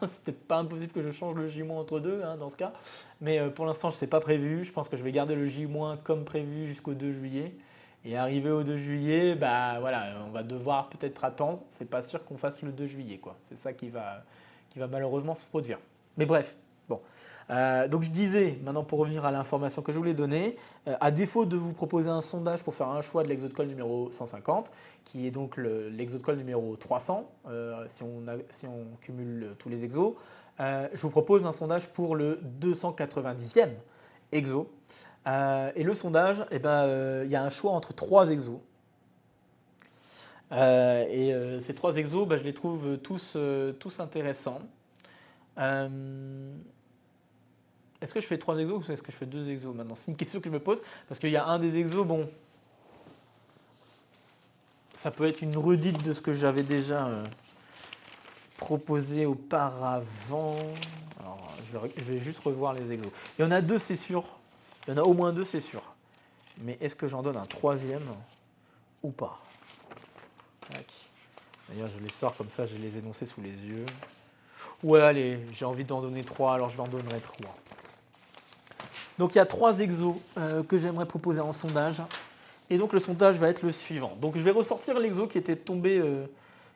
C'est peut-être pas impossible que je change le J- entre deux hein, dans ce cas. Mais pour l'instant, je ne sais pas prévu. Je pense que je vais garder le J- comme prévu jusqu'au 2 juillet. Et arrivé au 2 juillet, bah voilà, on va devoir peut-être attendre. C'est pas sûr qu'on fasse le 2 juillet, quoi. C'est ça qui va malheureusement se produire. Mais bref, bon. Donc je disais, maintenant pour revenir à l'information que je voulais donner, à défaut de vous proposer un sondage pour faire un choix de l'exode-call numéro 150, qui est donc l'exode-call numéro 300, si on cumule tous les exos, je vous propose un sondage pour le 290e exo. Et le sondage, eh ben, il y a un choix entre 3 exos. Ces 3 exos, bah, je les trouve tous intéressants. Est-ce que je fais 3 exos ou est-ce que je fais 2 exos maintenant? C'est une question que je me pose parce qu'il y a un des exos, bon, ça peut être une redite de ce que j'avais déjà proposé auparavant. Alors, je vais juste revoir les exos. Il y en a 2, c'est sûr. Il y en a au moins 2, c'est sûr. Mais est-ce que j'en donne un 3e ou pas? D'ailleurs, je les sors comme ça, j'ai les énoncés sous les yeux. Ouais, allez, j'ai envie d'en donner 3, alors je vais en donner 3. Donc il y a 3 exos que j'aimerais proposer en sondage. Et donc le sondage va être le suivant. Donc je vais ressortir l'exo qui était tombé,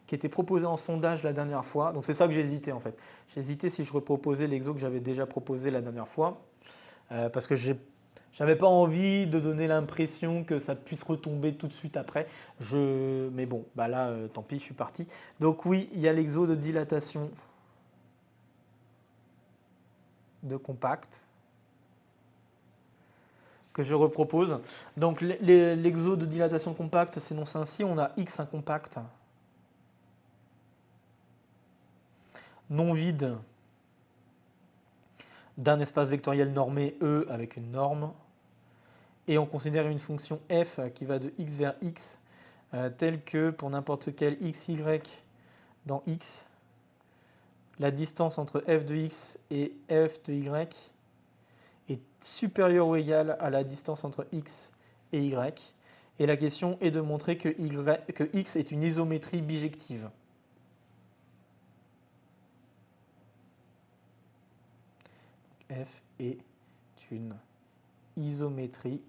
qui était proposé en sondage la dernière fois. Donc c'est ça que j'ai hésité en fait. J'ai hésité si je reproposais l'exo que j'avais déjà proposé la dernière fois. Parce que j'avais pas envie de donner l'impression que ça puisse retomber tout de suite après. Mais bon, bah là, tant pis, je suis parti. Donc oui, il y a l'exo de dilatation de compact que je repropose. Donc l'exo de dilatation compacte s'énonce ainsi, on a X un compact non vide d'un espace vectoriel normé E avec une norme et on considère une fonction f qui va de x vers x, telle que pour n'importe quel xy dans x, la distance entre f de x et f de y est supérieure ou égale à la distance entre x et y. Et la question est de montrer que x est une isométrie bijective. F est une isométrie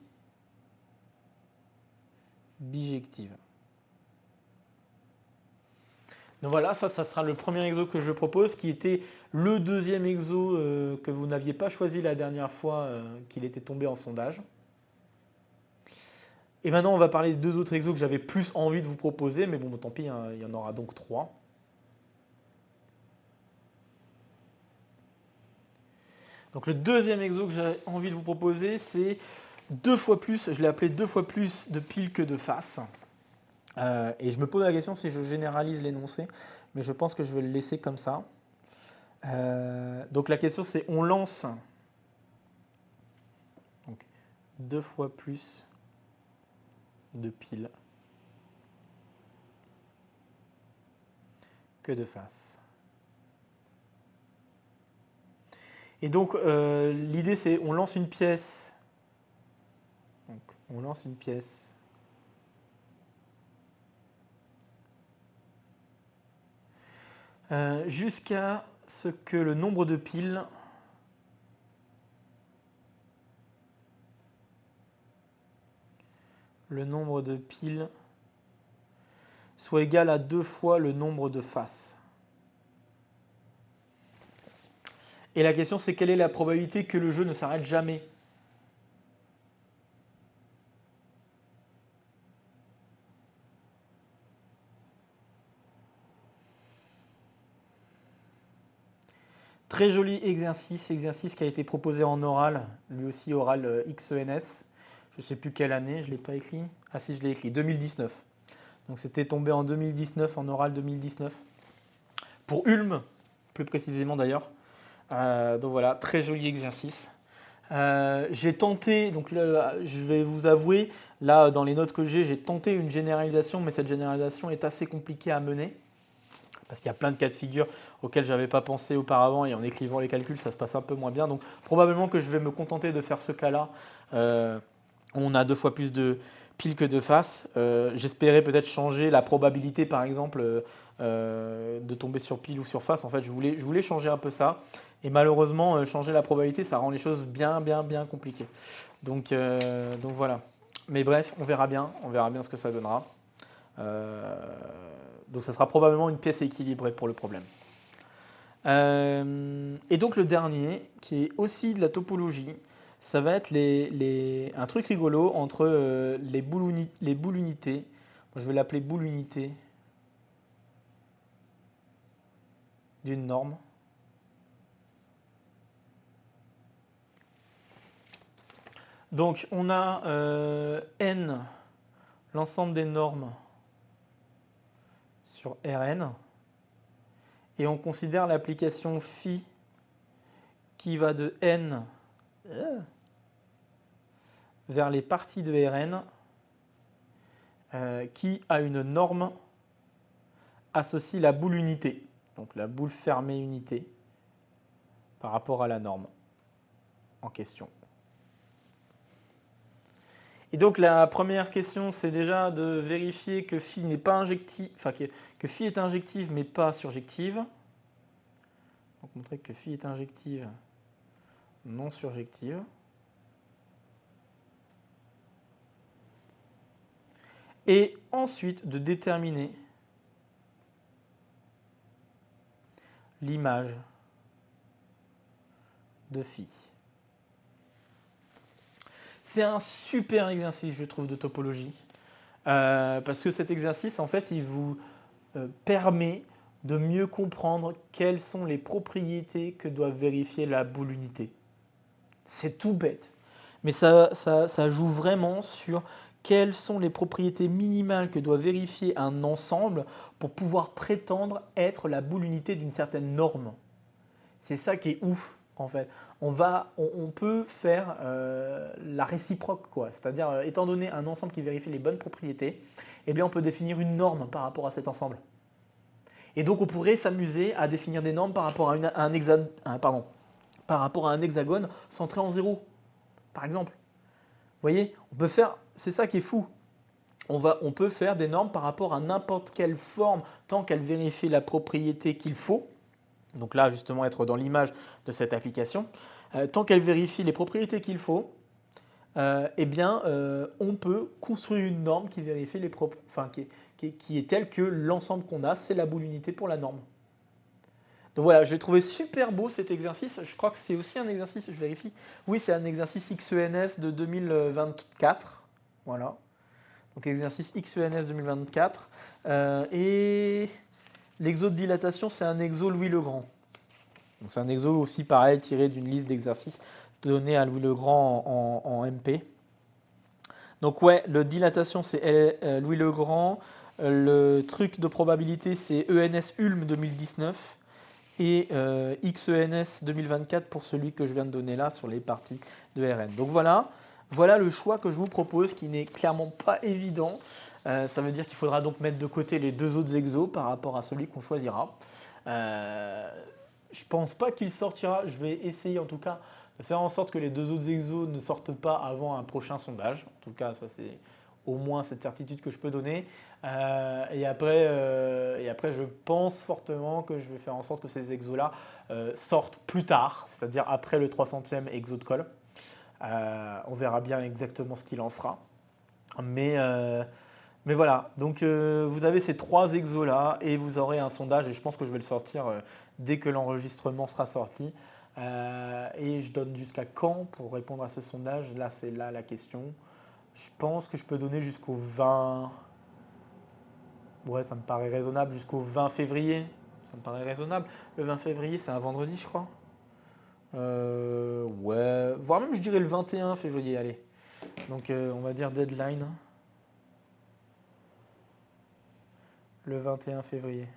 bijective. Donc voilà, ça sera le premier exo que je propose, qui était le deuxième exo que vous n'aviez pas choisi la dernière fois qu'il était tombé en sondage. Et maintenant, on va parler des deux autres exos que j'avais plus envie de vous proposer, mais bon, tant pis, hein, il y en aura donc 3. Donc le deuxième exo que j'ai envie de vous proposer, c'est 2 fois plus, je l'ai appelé 2 fois plus de pile que de face. Et je me pose la question si je généralise l'énoncé, mais je pense que je vais le laisser comme ça. Donc la question c'est, on lance donc, 2 fois plus de piles que de faces. Et donc l'idée c'est, on lance une pièce. Donc, on lance une pièce jusqu'à ce que le nombre de piles soit égal à 2 fois le nombre de faces. Et la question c'est, quelle est la probabilité que le jeu ne s'arrête jamais ? Très joli exercice qui a été proposé en oral, lui aussi oral XENS. Je ne sais plus quelle année, je ne l'ai pas écrit. Ah si, je l'ai écrit, 2019. Donc c'était tombé en 2019, en oral 2019. Pour Ulm, plus précisément d'ailleurs. Donc voilà, très joli exercice. J'ai tenté, donc là, je vais vous avouer, là dans les notes que j'ai tenté une généralisation, mais cette généralisation est assez compliquée à mener. Parce qu'il y a plein de cas de figure auxquels je n'avais pas pensé auparavant, et en écrivant les calculs, ça se passe un peu moins bien. Donc probablement que je vais me contenter de faire ce cas-là. On a 2 fois plus de piles que de faces. J'espérais peut-être changer la probabilité, par exemple, de tomber sur pile ou sur face. En fait, je voulais changer un peu ça. Et malheureusement, changer la probabilité, ça rend les choses bien compliquées. Donc voilà. Mais bref, on verra bien ce que ça donnera. Donc ça sera probablement une pièce équilibrée pour le problème. Et donc le dernier, qui est aussi de la topologie, ça va être un truc rigolo entre les boules unités. Moi, je vais l'appeler boule unité d'une norme. Donc on a n, l'ensemble des normes sur Rn, et on considère l'application phi qui va de n vers les parties de Rn qui a une norme associe la boule unité, donc la boule fermée unité, par rapport à la norme en question. Et donc la première question, c'est déjà de vérifier que phi n'est pas injective, enfin que phi est injective mais pas surjective. Donc montrer que phi est injective, non surjective. Et ensuite de déterminer l'image de phi. C'est un super exercice, je trouve, de topologie. Parce que cet exercice, en fait, il vous permet de mieux comprendre quelles sont les propriétés que doit vérifier la boule unité. C'est tout bête, mais ça joue vraiment sur quelles sont les propriétés minimales que doit vérifier un ensemble pour pouvoir prétendre être la boule unité d'une certaine norme. C'est ça qui est ouf en fait. On peut faire la réciproque, quoi. C'est-à-dire, étant donné un ensemble qui vérifie les bonnes propriétés, eh bien, on peut définir une norme par rapport à cet ensemble. Et donc, on pourrait s'amuser à définir des normes par rapport à, par rapport à un hexagone centré en 0, par exemple. Vous voyez, c'est ça qui est fou. On peut faire des normes par rapport à n'importe quelle forme tant qu'elle vérifie la propriété qu'il faut. Donc là, justement, être dans l'image de cette application. Tant qu'elle vérifie les propriétés qu'il faut, eh bien, on peut construire une norme qui vérifie qui est telle que l'ensemble qu'on a, c'est la boule unité pour la norme. Donc voilà, j'ai trouvé super beau cet exercice. Je crois que c'est aussi un exercice, je vérifie. Oui, c'est un exercice XENS de 2024. Voilà. Donc exercice XENS 2024. Et l'exo de dilatation, c'est un exo Louis Legrand. Donc c'est un exo aussi pareil, tiré d'une liste d'exercices donnée à Louis Legrand en MP. Donc ouais, le dilatation, c'est Louis Legrand. Le truc de probabilité, c'est ENS Ulm 2019. Et XENS 2024 pour celui que je viens de donner là sur les parties de RN. Donc voilà le choix que je vous propose qui n'est clairement pas évident. Ça veut dire qu'il faudra donc mettre de côté les deux autres exos par rapport à celui qu'on choisira. Je pense pas qu'il sortira. Je vais essayer en tout cas de faire en sorte que les deux autres exos ne sortent pas avant un prochain sondage. En tout cas, ça c'est au moins cette certitude que je peux donner. Et après, je pense fortement que je vais faire en sorte que ces exos-là sortent plus tard, c'est-à-dire après le 300e exo de colle. On verra bien exactement ce qu'il en sera. Mais voilà, donc vous avez ces trois exos-là et vous aurez un sondage et je pense que je vais le sortir dès que l'enregistrement sera sorti. Et je donne jusqu'à quand pour répondre à ce sondage? Là, c'est là la question. Je pense que je peux donner jusqu'au 20. Ouais, ça me paraît raisonnable jusqu'au 20 février. Ça me paraît raisonnable. Le 20 février, c'est un vendredi, je crois. Ouais, voire même je dirais le 21 février, allez. Donc on va dire deadline. Le 21 février.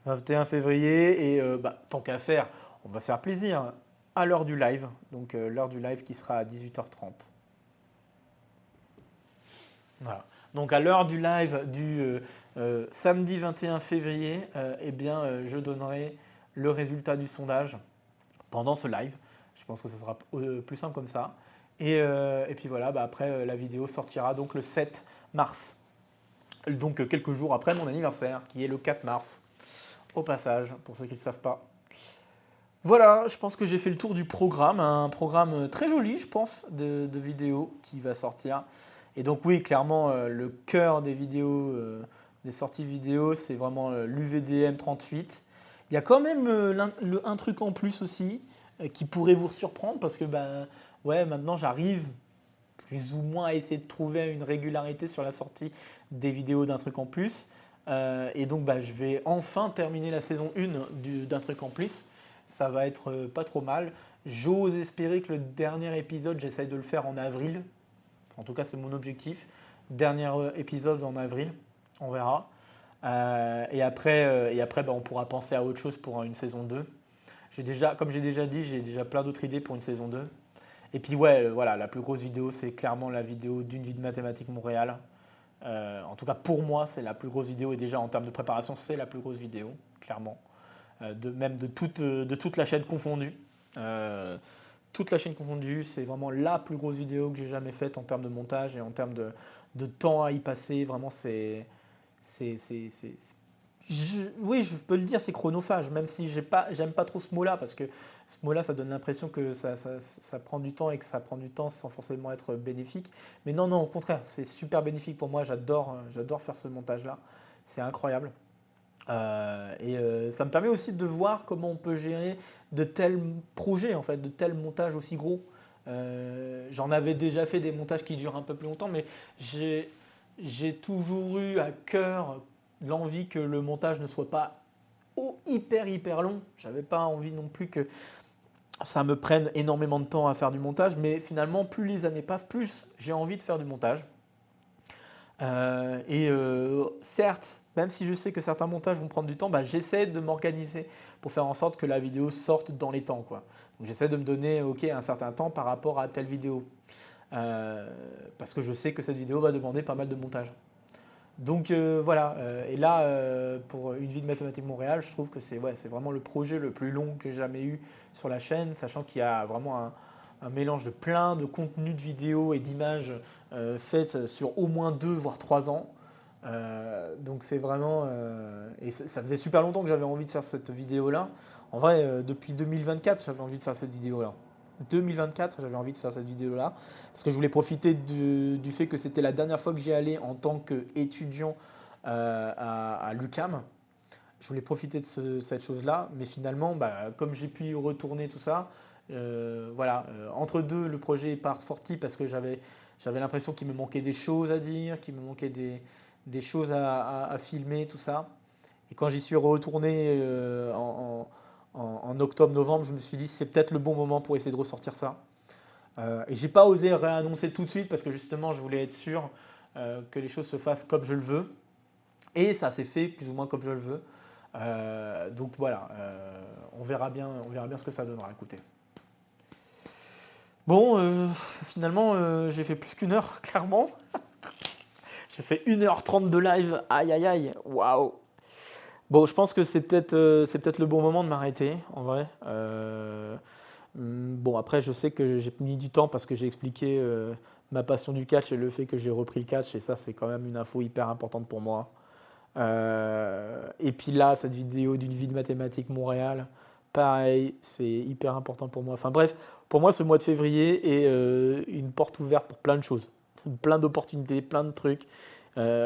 21 février et tant qu'à faire, on va se faire plaisir à l'heure du live. Donc l'heure du live qui sera à 18h30. Voilà. Donc à l'heure du live du samedi 21 février, eh bien, je donnerai le résultat du sondage pendant ce live. Je pense que ce sera plus simple comme ça. Et puis voilà, après la vidéo sortira donc le 7 mars. Donc quelques jours après mon anniversaire, qui est le 4 mars. Au passage, pour ceux qui ne le savent pas. Voilà, je pense que j'ai fait le tour du programme, un programme très joli, je pense, de vidéos qui va sortir. Et donc oui, clairement, le cœur des vidéos, des sorties vidéo, c'est vraiment l'UVDM 38. Il y a quand même un truc en plus aussi qui pourrait vous surprendre parce que ouais, maintenant j'arrive plus ou moins à essayer de trouver une régularité sur la sortie des vidéos d'un truc en plus. Et donc je vais enfin terminer la saison 1 d'un truc en plus. Ça va être pas trop mal. J'ose espérer que le dernier épisode, j'essaye de le faire en avril. En tout cas, c'est mon objectif. Dernier épisode en avril, on verra. Et après on pourra penser à autre chose pour une saison 2. Comme j'ai déjà dit, j'ai déjà plein d'autres idées pour une saison 2. Et puis ouais, voilà, la plus grosse vidéo, c'est clairement la vidéo d'une vie de mathématiques Montréal. En tout cas, pour moi, c'est la plus grosse vidéo. Et déjà, en termes de préparation, c'est la plus grosse vidéo, clairement. Même de toute la chaîne confondue. Toute la chaîne confondue, c'est vraiment la plus grosse vidéo que j'ai jamais faite en termes de montage et en termes de temps à y passer. Vraiment, oui, je peux le dire, c'est chronophage, même si j'aime pas trop ce mot-là, parce que ce mot-là, ça donne l'impression que ça prend du temps et que ça prend du temps sans forcément être bénéfique. Mais non, non, au contraire, c'est super bénéfique pour moi. J'adore faire ce montage-là. C'est incroyable. Ça me permet aussi de voir comment on peut gérer de tels projets, en fait, de tels montages aussi gros. J'en avais déjà fait des montages qui durent un peu plus longtemps, mais j'ai toujours eu à cœur l'envie que le montage ne soit pas hyper long. J'avais pas envie non plus que ça me prenne énormément de temps à faire du montage, mais finalement, plus les années passent, plus j'ai envie de faire du montage. Certes, même si je sais que certains montages vont prendre du temps, bah, j'essaie de m'organiser pour faire en sorte que la vidéo sorte dans les temps, quoi. Donc j'essaie de me donner ok, un certain temps par rapport à telle vidéo. Euh, Parce que je sais que cette vidéo va demander pas mal de montage. Donc voilà, et là, pour une vie de Mathématiques Montréal, je trouve que c'est vraiment le projet le plus long que j'ai jamais eu sur la chaîne, sachant qu'il y a vraiment un mélange de plein de contenus de vidéos et d'images faites sur au moins 2 voire 3 ans. Donc c'est vraiment... et ça faisait super longtemps que j'avais envie de faire cette vidéo-là. En vrai, depuis 2024, j'avais envie de faire cette vidéo-là. 2024, j'avais envie de faire cette vidéo-là parce que je voulais profiter du fait que c'était la dernière fois que j'y allais en tant qu'étudiant à l'UQAM. Je voulais profiter de cette chose-là, mais finalement, bah, comme j'ai pu y retourner tout ça, voilà, entre deux, le projet n'est pas ressorti parce que j'avais l'impression qu'il me manquait des choses à dire, qu'il me manquait des choses à filmer, tout ça. Et quand j'y suis retourné en octobre-novembre, je me suis dit c'est peut-être le bon moment pour essayer de ressortir ça. Et j'ai pas osé réannoncer tout de suite parce que justement je voulais être sûr que les choses se fassent comme je le veux. Et ça s'est fait plus ou moins comme je le veux. Donc voilà, on verra bien ce que ça donnera. Écoutez. Bon, finalement, j'ai fait plus qu'une heure, clairement. J'ai fait 1h30 de live. Aïe, aïe, aïe. Waouh. Bon, je pense que c'est peut-être le bon moment de m'arrêter, en vrai. Bon, après, je sais que j'ai mis du temps parce que j'ai expliqué ma passion du catch et le fait que j'ai repris le catch. Et ça, c'est quand même une info hyper importante pour moi. Et puis là, cette vidéo d'une vie de mathématiques Montréal, pareil, c'est hyper important pour moi. Enfin bref, pour moi, ce mois de février est une porte ouverte pour plein de choses, plein d'opportunités, plein de trucs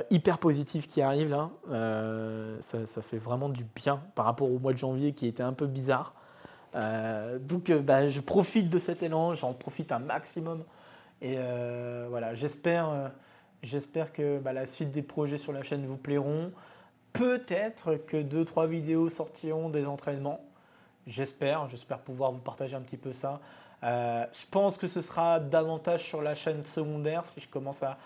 hyper positifs qui arrivent là. Ça fait vraiment du bien par rapport au mois de janvier qui était un peu bizarre. Donc bah, je profite de cet élan, j'en profite un maximum. Et voilà, j'espère que bah, la suite des projets sur la chaîne vous plairont. Peut-être que 2-3 vidéos sortiront des entraînements. J'espère pouvoir vous partager un petit peu ça. Je pense que ce sera davantage sur la chaîne secondaire si je commence à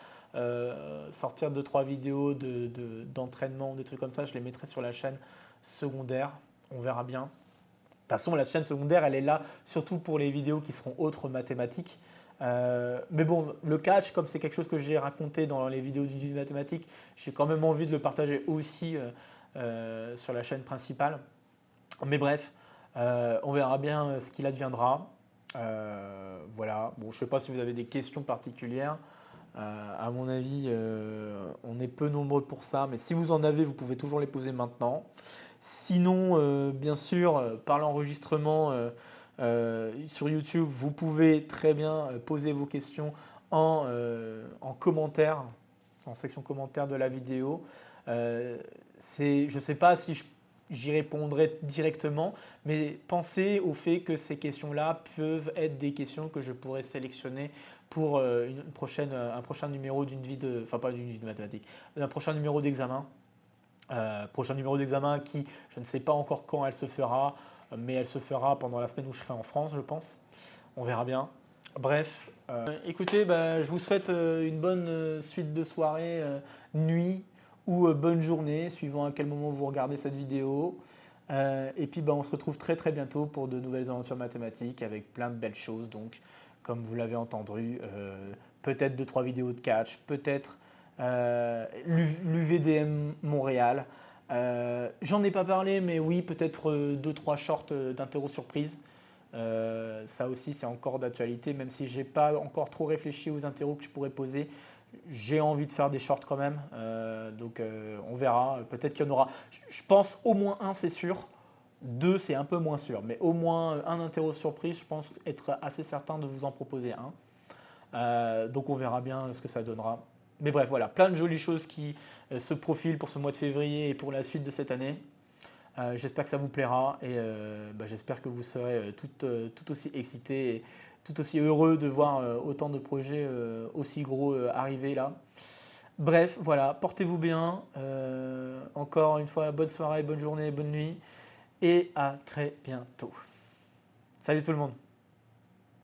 sortir 2-3 vidéos d'entraînement, des trucs comme ça. Je les mettrai sur la chaîne secondaire. On verra bien. De toute façon, la chaîne secondaire, elle est là surtout pour les vidéos qui seront autres mathématiques. Mais bon, le catch, comme c'est quelque chose que j'ai raconté dans les vidéos du mathématiques, j'ai quand même envie de le partager aussi sur la chaîne principale. Mais bref, on verra bien ce qu'il adviendra. Voilà. Bon, je ne sais pas si vous avez des questions particulières. À mon avis, on est peu nombreux pour ça, mais si vous en avez, vous pouvez toujours les poser maintenant. Sinon, bien sûr, par l'enregistrement sur YouTube, vous pouvez très bien poser vos questions en commentaire, en section commentaire de la vidéo. Je ne sais pas si j'y répondrai directement, mais pensez au fait que ces questions-là peuvent être des questions que je pourrais sélectionner pour un prochain numéro d'une vie de, enfin pas d'une vie de mathématiques, un prochain numéro d'examen. Prochain numéro d'examen qui, je ne sais pas encore quand elle se fera, mais elle se fera pendant la semaine où je serai en France, je pense. On verra bien. Bref, écoutez, bah, je vous souhaite une bonne suite de soirée, nuit ou bonne journée, suivant à quel moment vous regardez cette vidéo. Et puis bah, on se retrouve très très bientôt pour de nouvelles aventures mathématiques avec plein de belles choses. Donc, comme vous l'avez entendu, peut-être 2-3 vidéos de catch, peut-être l'UVDM Montréal. J'en ai pas parlé, mais oui, peut-être 2-3 shorts d'interro surprise. Ça aussi, c'est encore d'actualité, même si j'ai pas encore trop réfléchi aux interros que je pourrais poser. J'ai envie de faire des shorts quand même, donc on verra. Peut-être qu'il y en aura. Je pense au moins un, c'est sûr. Deux, c'est un peu moins sûr, mais au moins un interro surprise, je pense être assez certain de vous en proposer un. Donc on verra bien ce que ça donnera. Mais bref, voilà, plein de jolies choses qui se profilent pour ce mois de février et pour la suite de cette année. J'espère que ça vous plaira et bah, j'espère que vous serez tout aussi excités et tout aussi heureux de voir autant de projets aussi gros arriver là. Bref, voilà, portez-vous bien. Encore une fois, bonne soirée, bonne journée, bonne nuit et à très bientôt. Salut tout le monde.